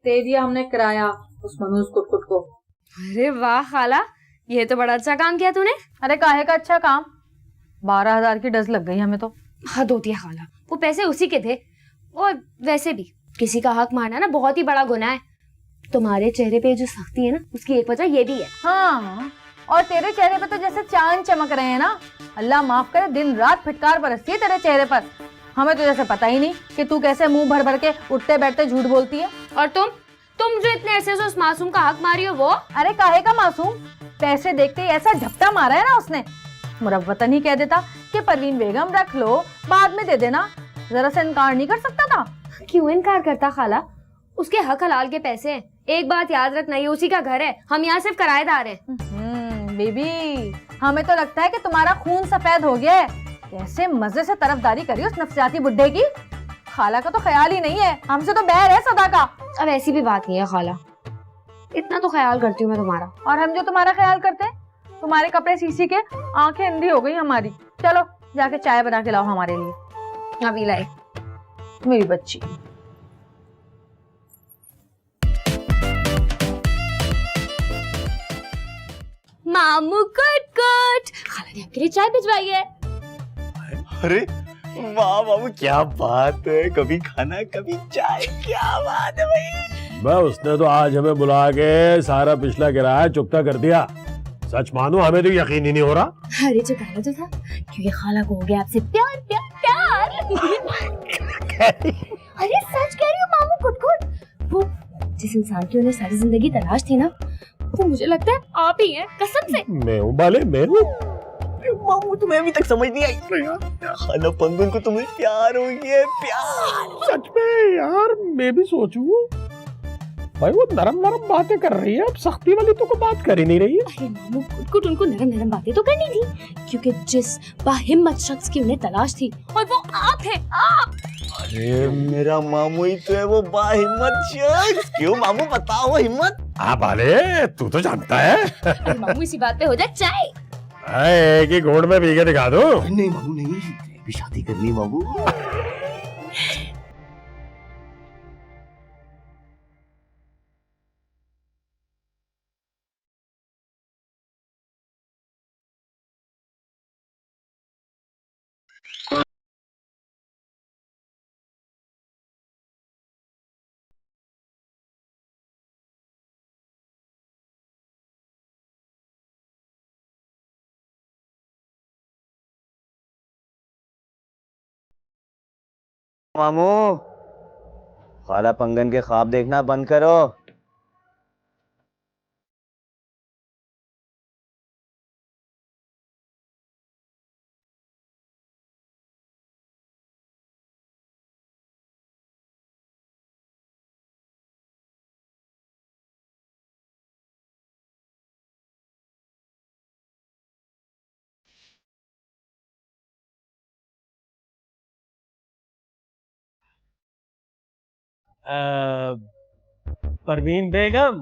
दे दिया हमने किराया उस मनोज कुट को। अरे वाह खाला, ये तो बड़ा अच्छा काम किया तूने। अरे काहे का अच्छा काम, 12,000 की डज लग गई हमें तो। हद होती है खाला, वो पैसे उसी के थे। और वैसे भी किसी का हक मारना ना बहुत ही बड़ा गुनाह है। तुम्हारे चेहरे पे जो सख्ती है ना, उसकी एक वजह ये भी है। हाँ, और तेरे चेहरे पे तो जैसे चांद चमक रहे हैं ना। अल्लाह माफ करे, दिन रात फिटकार बरसती है तेरे चेहरे पर। हमें तो जैसे पता ही नहीं कि तू कैसे मुंह भर भर के उठते बैठते झूठ बोलती है। और तुम जो इतने ऐसे से उस मासूम का हक मारी हो वो। अरे काहे का मासूम, पैसे देखते ही ऐसा झपटा मारा है ना उसने। मुरव्वतन ही कह देता कि परवीन बेगम रख लो, बाद में दे देना, जरा से इनकार नहीं कर सकता था? क्यों इनकार करता खाला, उसके हक हलाल के पैसे हैं। एक बात याद रखना, ये उसी का घर है, हम यहाँ सिर्फ किराएदार हैं। बेबी, हमें तो लगता है कि तुम्हारा खून सफेद हो गया है। कैसे मजे से तरफदारी करी उस नफसियाती बुड्ढे की। खाला का तो ख्याल ही नहीं है, हमसे तो बैर है सदा का। अब ऐसी भी बात नहीं है खाला, इतना तो ख्याल करती हूँ मैं तुम्हारा। और हम जो तुम्हारा ख्याल करते हैं, तुम्हारे कपड़े सीसी के आंखें अंधी हो गई हमारी। चलो जाके चाय बना के लाओ हमारे लिए। अभी लाई। मेरी बच्ची। मामू कुट खाला ने आपके लिए चाय भिजवाई है। अरे वाह बाबू, क्या बात है, कभी खाना कभी चाय, क्या बात है भाई। मैं उसने तो आज हमें बुला के सारा पिछला किराया चुकता कर दिया। सच मानो हमें तो यकीन ही नहीं हो रहा। अरे जो कहना तो था, क्योंकि खाला को हो गया आपसे प्यार प्यार प्यार। अरे सच कह रही हूँ मामू कुट। वो जिस इंसान की उन्हें सारी जिंदगी तलाश थी ना, वो मुझे लगता है आप ही हैं, कसम से। मैं हूँ बाले, मैं हूँ। मामू तुम्हें अभी तक समझ नहीं आई खाला पंगुन को तुम्हें प्यार हो गया है, प्यार। सच में यार, मैं भी सोचूं। भाई वो नरम नरम बातें कर रही है, अब सख्ती वाली तो कोई बात कर ही नहीं रही है। अरे मामू कुट उनको नरम नरम बातें तो करनी थी, क्योंकि जिस बाहिम्मत शख्स की उन्हें तलाश थी, और वो आप हैं, आप। अरे मेरा मामू ही तो है वो बाहिम्मत शख्स। क्यों मामू, बताओ हिम्मत। हाँ बाले, तू तो जानता है। अरे मामू इसी बात पे हो जाए चाय। एक ही घोड़ में पी के दिखा दो। नहीं मामू नहीं, भी शादी करनी मामू। मामू, खाला पंगन के ख्वाब देखना बंद करो। परवीन बेगम,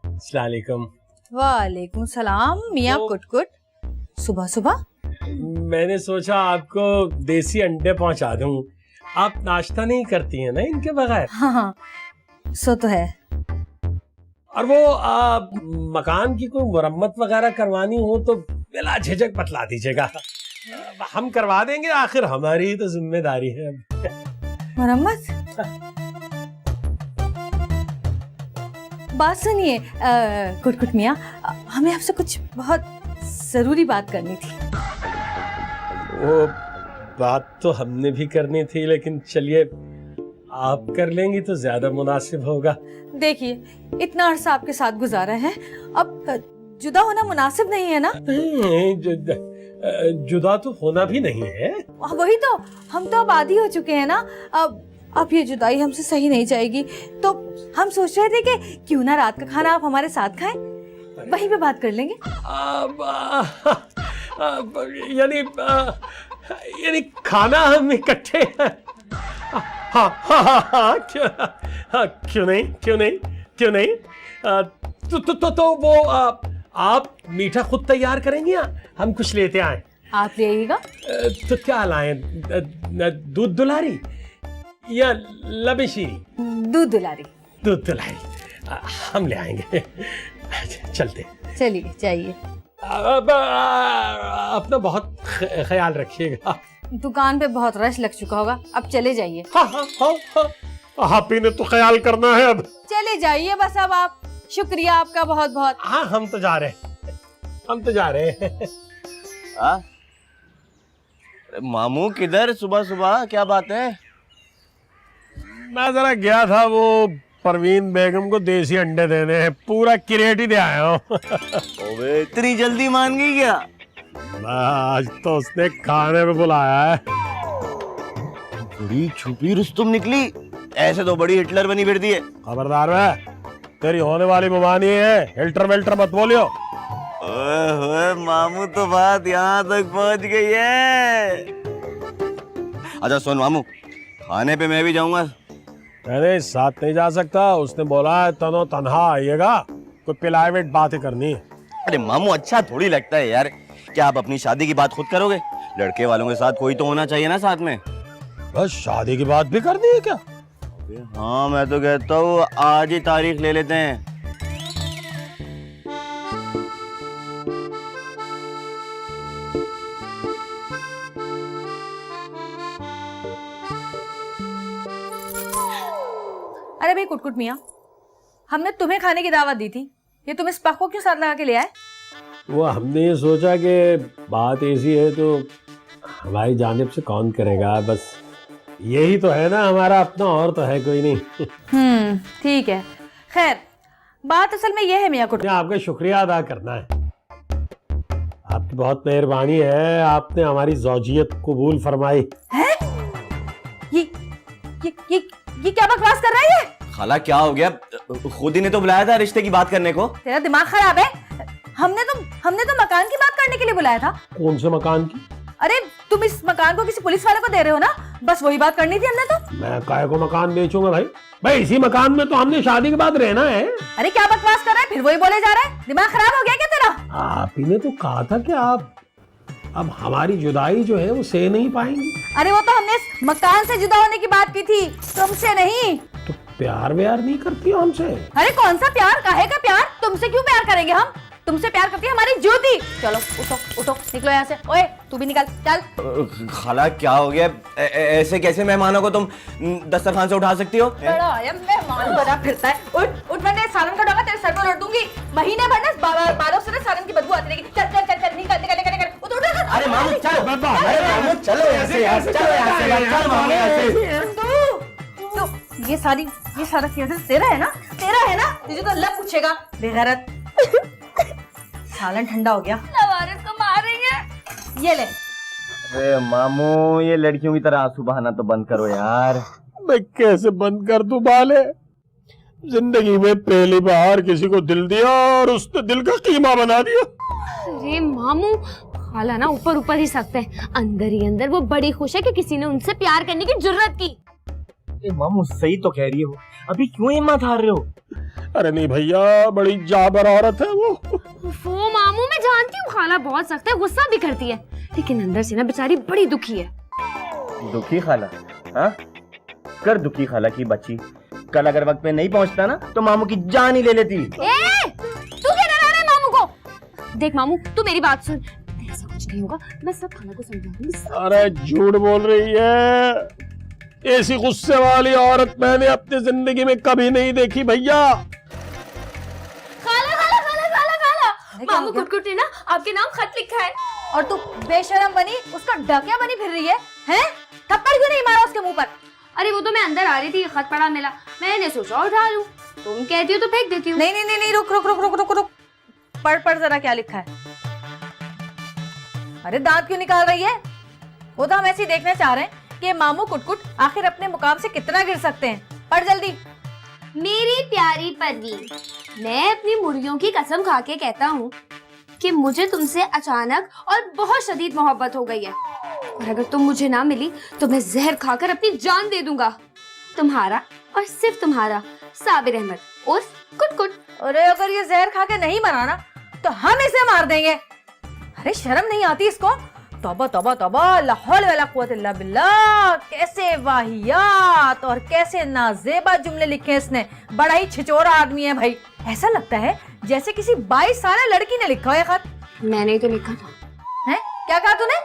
अस्सलाम वालेकुम। वालेकुम सलाम मियाँ कुटकुट। सुबह सुबह मैंने सोचा आपको देसी अंडे पहुंचा दूं। आप नाश्ता नहीं करती हैं ना इनके बगैर? हाँ हाँ, सो तो है। और वो मकान की कोई मुरम्मत वगैरह करवानी हो तो बिला झिझक बतला दीजिएगा, हम करवा देंगे। आखिर हमारी ही तो जिम्मेदारी है। मरम्मत? बात सुनिए कुटकुट मियाँ, हमें आपसे कुछ बहुत जरूरी बात करनी थी। वो बात तो हमने भी करनी थी, लेकिन चलिए आप कर लेंगी तो ज्यादा मुनासिब होगा। देखिए, इतना अरसा आपके साथ गुजारा है, अब जुदा होना मुनासिब नहीं है ना? नहीं, जुदा तो होना भी नहीं है। वही तो, हम तो अब आदी हो चुके हैं ना। अब ये जुदाई हमसे सही नहीं जाएगी, तो हम सोच रहे थे कि क्यों ना रात का खाना आप हमारे साथ खाएं, वहीं पे बात कर लेंगे। यानी खाना हम इकट्ठे। हाँ हाँ हाँ हाँ, क्यों नहीं क्यों नहीं क्यों नहीं। तो वो आप मीठा खुद तैयार करेंगी या हम कुछ लेते आए? आप ले आइएगा। तो क्या लाएं, दूध दुलारी या लबे शीरी? दूध दुलारी। दूध दुलारी हम ले आएंगे। चलते। चलिए जाइए। अपना बहुत ख्याल रखिएगा। दुकान पे बहुत रश लग चुका होगा, अब चले जाइए। हाँ हाँ हाँ हाँ, आप ही ने तो ख्याल करना है अब। चले जाइए बस अब आप। शुक्रिया आपका बहुत बहुत। हाँ, हम तो जा रहे हैं, हम तो जा रहे हैं। मामू किधर सुबह सुबह, क्या बात है? मैं जरा गया था वो परवीन बेगम को देसी अंडे देने हैं, पूरा क्रेट ही दे आया हूँ। ओबे, इतनी जल्दी मान गई क्या? आज तो उसने खाने पे बुलाया है। बड़ी छुपी रुस्तुम निकली, ऐसे तो बड़ी हिटलर बनी फिरती है। खबरदार है, तेरी होने वाली मुबानी है, हिल्टर वेल्टर मत बोलियो। ओए मामू, तो बात यहाँ तक पहुँच गई है। अच्छा सुन मामू, खाने पे मैं भी जाऊंगा। अरे साथ नहीं जा सकता, उसने बोला है तनो तन्हा आइएगा, कोई प्राइवेट बातें करनी है। अरे मामू, अच्छा थोड़ी लगता है यार, क्या आप अपनी शादी की बात खुद करोगे? लड़के वालों के साथ कोई तो होना चाहिए ना साथ में। बस शादी की बात भी करनी है क्या? हाँ, मैं तो कहता हूँ आज ही तारीख ले लेते हैं। अरे भाई कुटकुट मियाँ, हमने तुम्हें खाने की दावत दी थी, ये तुम इस पक को क्यों साथ लगा के ले आए? वो हमने ये सोचा कि बात ऐसी है तो हमारी जानिब से कौन करेगा, बस यही तो है ना हमारा अपना, और तो है कोई नहीं। ठीक है। खैर, बात असल में ये है मियाँ कुटकुट, आपका शुक्रिया अदा करना है। आपकी बहुत मेहरबानी है, आपने हमारी ज़ौजियत कबूल फरमाई। है? ये क्या बकवास कर रहा है? खाला क्या हो गया? खुद ही ने तो बुलाया था रिश्ते की बात करने को। तेरा दिमाग खराब है? हमने तो मकान की बात करने के लिए बुलाया था। कौन से मकान की? अरे तुम इस मकान को किसी पुलिस वाले को दे रहे हो ना, बस वही बात करनी थी हमने तो। मैं काय को मकान बेचूंगा भाई इसी मकान में तो हमने शादी के बाद रहना है। अरे क्या बकवास कर रहा है, फिर वही बोले जा रहा है? दिमाग खराब हो गया क्या तेरा? आप ही ने तो कहा था कि आप अब हमारी जुदाई जो है वो सह नहीं पाएंगी। अरे वो तो हमने इस मकान से जुदा होने की बात की थी, तुमसे नहीं। तो प्यार व्यार नहीं करती हो हमसे? अरे कौन सा प्यार, काहे का प्यार? तुमसे क्यों प्यार करेंगे हम? तुमसे प्यार करती है हमारी ज्योति। चलो उठो उठो, निकलो यहाँ से। ओए तू भी निकल, चल। खाला क्या हो गया? ऐसे कैसे मेहमानों को तुम दस्तरखान से उठा सकती हो? बड़ा आया मेहमान बना फिरता है। उठ उठ, मैंने सालन का डोगा तेरे सर पर लौट दूंगी। महीने भर ना बालों से ना सालन की बदबू आती रहेगी। चल चल चल चल, निकल निकल निकल निकल। उठ उठ। अरे मामू चलो ऐसे यार, चलो यहाँ से, चल मामू यहाँ से। तो ये सारा केस तेरा है ना, तुझे तो अल्लाह पूछेगा बेगैरत। सालन ठंडा हो गया। लवारिस को मार रही है। ये ले। अरे मामू, ये लड़कियों की तरह आंसू बहाना तो बंद करो यार। मैं कैसे बंद कर दूं बाले? जिंदगी में पहली बार किसी को दिल दिया और उसने दिल का कीमा बना दिया। अरे मामू, खाला ना ऊपर ऊपर ही सकते हैं, अंदर ही अंदर वो बड़ी खुश है कि किसी ने उनसे प्यार करने की जुर्रत की। मामू सही तो कह रही हो, अभी क्यों हिम्मत हार रहे हो? अरे नहीं भैया, बड़ी जाबर औरत है वो। वो मामू, मैं जानती हूँ खाला बहुत सख्त है, गुस्सा भी करती है, लेकिन अंदर से ना बेचारी बड़ी दुखी है। दुखी खाला? हाँ, कर दुखी खाला की बच्ची। कल अगर वक्त पे नहीं पहुंचता ना तो मामू की जान ही ले लेती। तू क्या डरा रहा है मामू को? देख मामू, तू मेरी बात सुन, ऐसा कुछ नहीं होगा, मैं सब खाला को समझाऊंगी। अरे झूठ बोल रही है, ऐसी गुस्से वाली औरत मैंने अपनी जिंदगी में कभी नहीं देखी भैया। मामू कुटकुट ने ना आपके नाम खत लिखा है। और तू बेशरम बनी, उसका डकिया बनी फिर रही है? हैं? थप्पड़ क्यों नहीं मारा उसके मुंह पर? अरे वो तो मैं अंदर आ रही थी, खत पड़ा मिला, मैंने सोचा उठा लूं। तुम कहती हो तो फेंक देती हूँ। नहीं, रुक। पढ़ जरा क्या लिखा है। अरे दांत क्यों निकाल रही है? वो तो हम ऐसे ही देखना चाह रहे हैं कि मामू कुटकुट आखिर अपने मुकाम से कितना गिर सकते हैं। पढ़ जल्दी। मेरी प्यारी परवीन, मैं अपनी मुर्गियों की कसम खा के कहता हूँ कि मुझे तुमसे अचानक और बहुत शदीद मोहब्बत हो गई है, और अगर तुम मुझे ना मिली तो मैं जहर खाकर अपनी जान दे दूंगा। तुम्हारा और सिर्फ तुम्हारा साबिर अहमद उर्फ कुटकुट। अरे अगर ये जहर खा के नहीं मरा ना तो हम इसे मार देंगे। अरे शर्म नहीं आती इसको? तौबा ला हौल वला कुव्वत इल्ला बिल्लाह। कैसे वाहियात और कैसे नाजेबा जुमले लिखे इसने। बड़ा ही छिचोरा आदमी है भाई। ऐसा लगता है जैसे किसी 22 साल लड़की ने लिखा है खत। मैंने ही तो लिखा था। हैं? क्या कहा तूने?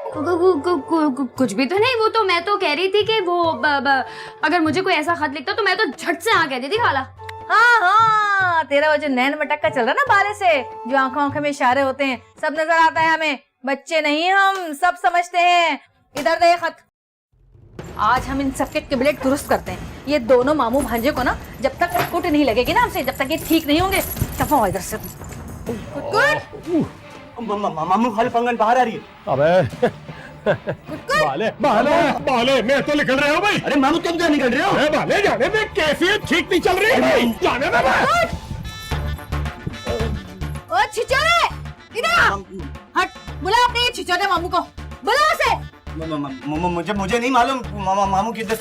कुछ भी तो नहीं, वो तो मैं तो कह रही थी कि वो अगर मुझे कोई ऐसा खत लिखता तो मैं तो झट से हाँ कह देती खाला। हाँ, तेरा वो जो नैन मटक का चल रहा ना बाले से, जो आंखों में इशारे होते हैं, सब नजर आता है हमें। बच्चे नहीं हम, सब समझते हैं। इधर दे खत। आज हम इन सबके किबलेट दुरुस्त करते हैं। ये दोनों मामू भांजे को ना जब तक कुट नहीं लगेगी ना हमसे, जब तक ये ठीक नहीं होंगे, तब इधर से। मामू खाली पंगन बाहर आ रही है। अबे बाले मैं तो निकल रहा हूँ भाई। अरे मामू तुम क्या निकल रहे हो? बाले जाने में कैफियत ठीक नहीं चल रही है, जाने में ओ छिचोरे, इधर हट। बुला अपने ये छिचोरे मामू को, बुला उसे। मुझे नहीं मालूम मामू किधर।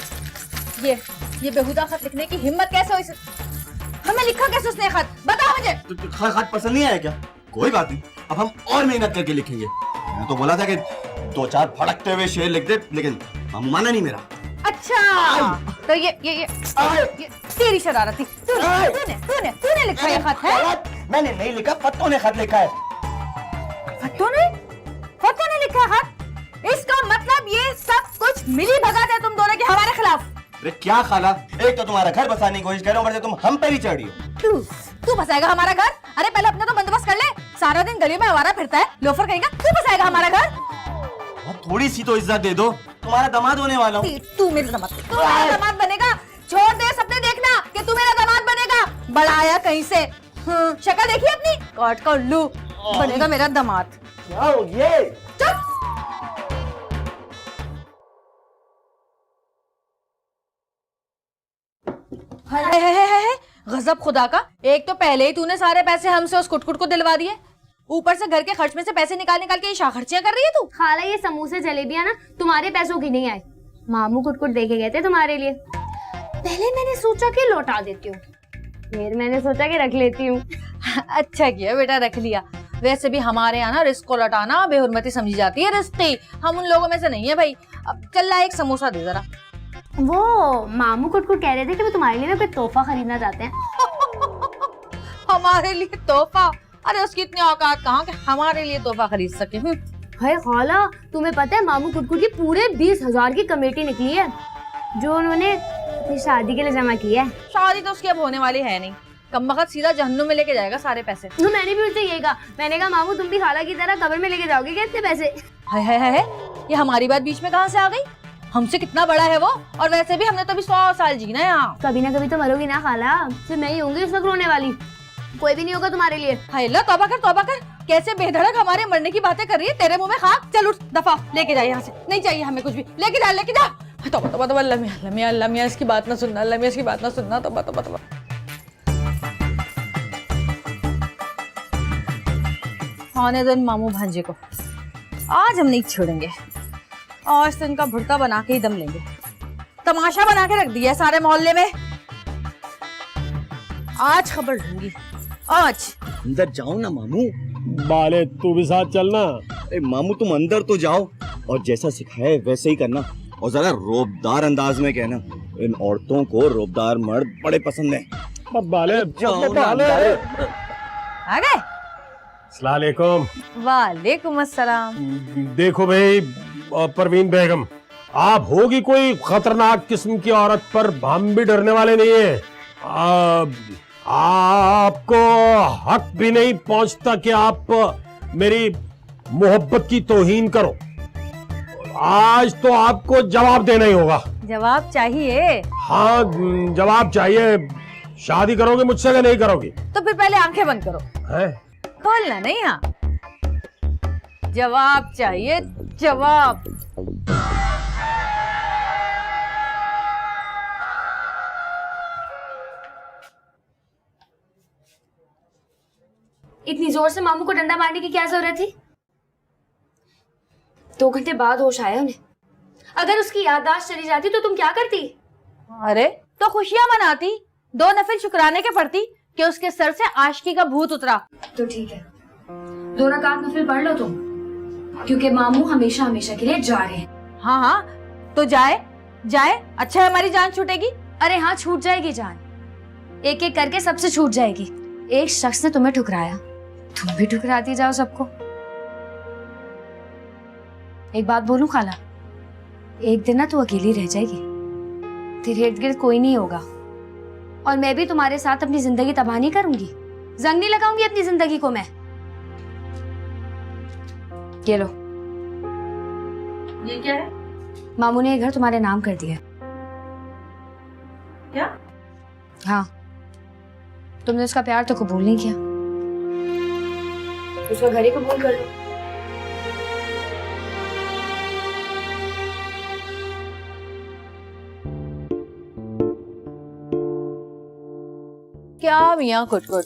ये बेहुदा खत लिखने की हिम्मत कैसे हुई? हमें लिखा कैसे उसने खत? बता मुझे। खत पसंद नहीं आया क्या? कोई बात नहीं, अब हम और मेहनत करके लिखेंगे। मैं तो बोला था कि 2-4 फड़कते हुए शेर लिख दे, लेकिन मामू माना नहीं मेरा। अच्छा, तो ये तेरी शरारत थी। तूने लिखा ये खत है? मैंने नहीं लिखा, फत्तों ने खत लिखा है। फत्तों ने लिखा खत? इसका मतलब ये सब कुछ मिली भगत है तुम दोनों के हमारे खिलाफ। अरे क्या खाला, एक तो तुम्हारा घर बसाने की कोशिश कर रहे हो, ऊपर से तुम हम पे भी चढ़ी हो। तू बसाएगा हमारा घर? अरे पहले अपना तो बंदोबस्त कर ले। सारा दिन गलियों में आवारा फिरता है, लोफर कहेगा। तू बसाएगा हमारा घर? थोड़ी सी तो इज्जत दे दो, तुम्हारा दामाद होने वाला हूँ। तू मेरा दामाद बनेगा? छोड़ दे सपने देखना कि तू मेरा दामाद बनेगा। बड़ा आया कहीं से। शक्ल देखी अपनी? काट का उल्लू बनेगा मेरा दामाद। क्या हो ये? चुप। है गजब खुदा का। एक तो पहले ही तूने सारे पैसे हमसे उस कुटकुट को दिलवा दिए, ऊपर से घर के खर्च में से पैसे निकाल के ये शाखर्चियां कर रही है तू। खाला ये समोसे जलेबियां ना तुम्हारे पैसों की नहीं आई, मामू कुटकुट देके गए थे तुम्हारे लिए। पहले मैंने सोचा कि लौटा देती हूँ, फिर मैंने सोचा कि रख लेती हूँ। अच्छा किया बेटा, रख लिया। वैसे भी हमारे यहाँ ना रिस्क को लौटाना बेहुरमती समझी जाती है। रिस्की हम उन लोगों में से नहीं है भाई। अब चल ला एक समोसा दे जरा। वो मामू कुटकुट कह रहे थे कि वो तुम्हारे लिए ना कोई तोहफा खरीदना चाहते हैं। हमारे लिए तोहफा? अरे उसकी इतनी औकात कहाँ कि हमारे लिए तोहफा खरीद सके। हाय खाला, तुम्हें पता है मामू कुटकुट की पूरे 20,000 की कमेटी निकली है जो उन्होंने अपनी शादी के लिए जमा की है। शादी तो उसकी अब होने वाली है नहीं, कमबख्त सीधा जहन्नुम में लेके जाएगा सारे पैसे। मैंने भी उससे यही कहा, मैंने कहा मामू तुम भी खाला की तरह कब्र में लेके जाओगे क्या इतने पैसे? है ये हमारी बात बीच में कहाँ से आ गई? हमसे कितना बड़ा है वो, और वैसे भी हमने तो अभी 100 साल जीना है यहाँ। कभी ना कभी तो मरोगी ना खाला, सिर्फ मैं ही होंगी उस वक्त रोने वाली, कोई भी नहीं होगा तुम्हारे लिए। हाय अल्लाह, तौबा कर तौबा कर, कैसे बेधड़क हमारे मरने की बातें कर रही है। तेरे मुंह में खाक, चल उठ, दफा, लेके जा यहाँ से, नहीं चाहिए हमें कुछ भी, लेके जा लेके जा। तौबा तौबा तौबा, अल्लाह मियां अल्लाह मियां अल्लाह मियां, इसकी बात ना सुनना, अल्लाह मियां इसकी बात ना सुनना, तौबा तौबा तौबा। आने दो इन मामू भांजे को, आज हम नहीं छोड़ेंगे। आज तो इनका भुड़का बना के ही दम लेंगे। तमाशा बना के रख दिया सारे मोहल्ले में। आज खबर लूंगी, आज। अंदर जाओ ना मामू। बाले तू भी साथ चलना। अरे मामू तुम अंदर तो जाओ और जैसा सिखाए वैसे ही करना, और जरा रोबदार अंदाज में कहना। इन औरतों को रोबदार मर्द बड़े पसंद है। बाले जाओ ना बाले। अंदर। आ गए? अस्सलामुअलैकुम। वालेकुम अस्सलाम। देखो भाई परवीन बेगम, आप होगी कोई खतरनाक किस्म की औरत, पर हम भी डरने वाले नहीं है। आपको हक भी नहीं पहुंचता कि आप मेरी मोहब्बत की तौहीन करो। आज तो आपको जवाब देना ही होगा। जवाब चाहिए? हाँ जवाब चाहिए। शादी करोगे मुझसे कि नहीं करोगी? तो फिर पहले आंखें बंद करो, हैं? खोलना नहीं। हाँ, जवाब चाहिए, जवाब। इतनी जोर से मामू को डंडा मारने की क्या जरूरत थी? 2 घंटे बाद होश आया उन्हें। अगर उसकी याददाश्त चली जाती तो तुम क्या करती? अरे तो खुशियां मनाती, 2 नफिल शुक्राने के पढ़ती कि उसके सर से आशिकी का भूत उतरा। तो ठीक है, 2 रकात नफिल पढ़ लो तुम, क्योंकि मामू हमेशा हमेशा के लिए जा रहे हैं। हाँ हाँ, तो जाए जाए, अच्छा है, हमारी जान छूटेगी। अरे हाँ, छूट जाएगी जान, एक एक करके सबसे छूट जाएगी। एक शख्स ने तुम्हें ठुकराया, तुम भी ठुकराती जाओ सबको। एक बात बोलूं खाला, एक दिन ना तू अकेली रह जाएगी, तेरे इर्द गिर्द कोई नहीं होगा, और मैं भी तुम्हारे साथ अपनी जिंदगी तबाह नहीं करूंगी, जंग नहीं लगाऊंगी अपनी जिंदगी को मैं। ये लो। ये क्या है? मामू ने ये घर तुम्हारे नाम कर दिया। क्या? हाँ, तुमने उसका प्यार तो कबूल नहीं किया, उसका घर ही कबूल कर लो। क्या मियाँ कुटकुट,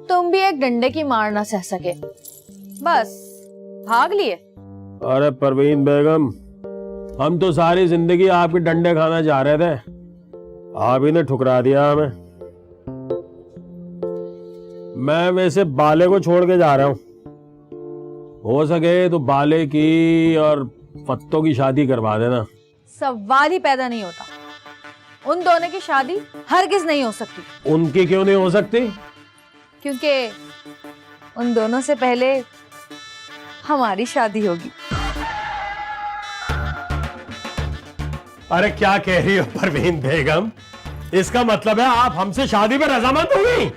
तुम भी एक डंडे की मार ना सह सके, बस भाग लिए। अरे परवीन बेगम, हम तो सारी जिंदगी आपके डंडे खाना चाह रहे थे, आप ही ने ठुकरा दिया हमें। मैं वैसे बाले को छोड़ के जा रहा हूँ, हो सके तो बाले की और फत्तों की शादी करवा देना। सवाल ही पैदा नहीं होता, उन दोनों की शादी हरगिज नहीं हो सकती। उनकी क्यों नहीं हो सकती? क्योंकि उन दोनों से पहले हमारी शादी होगी। अरे क्या कह रही हो परवीन बेगम, इसका मतलब है आप हमसे शादी में रजामंद होगी?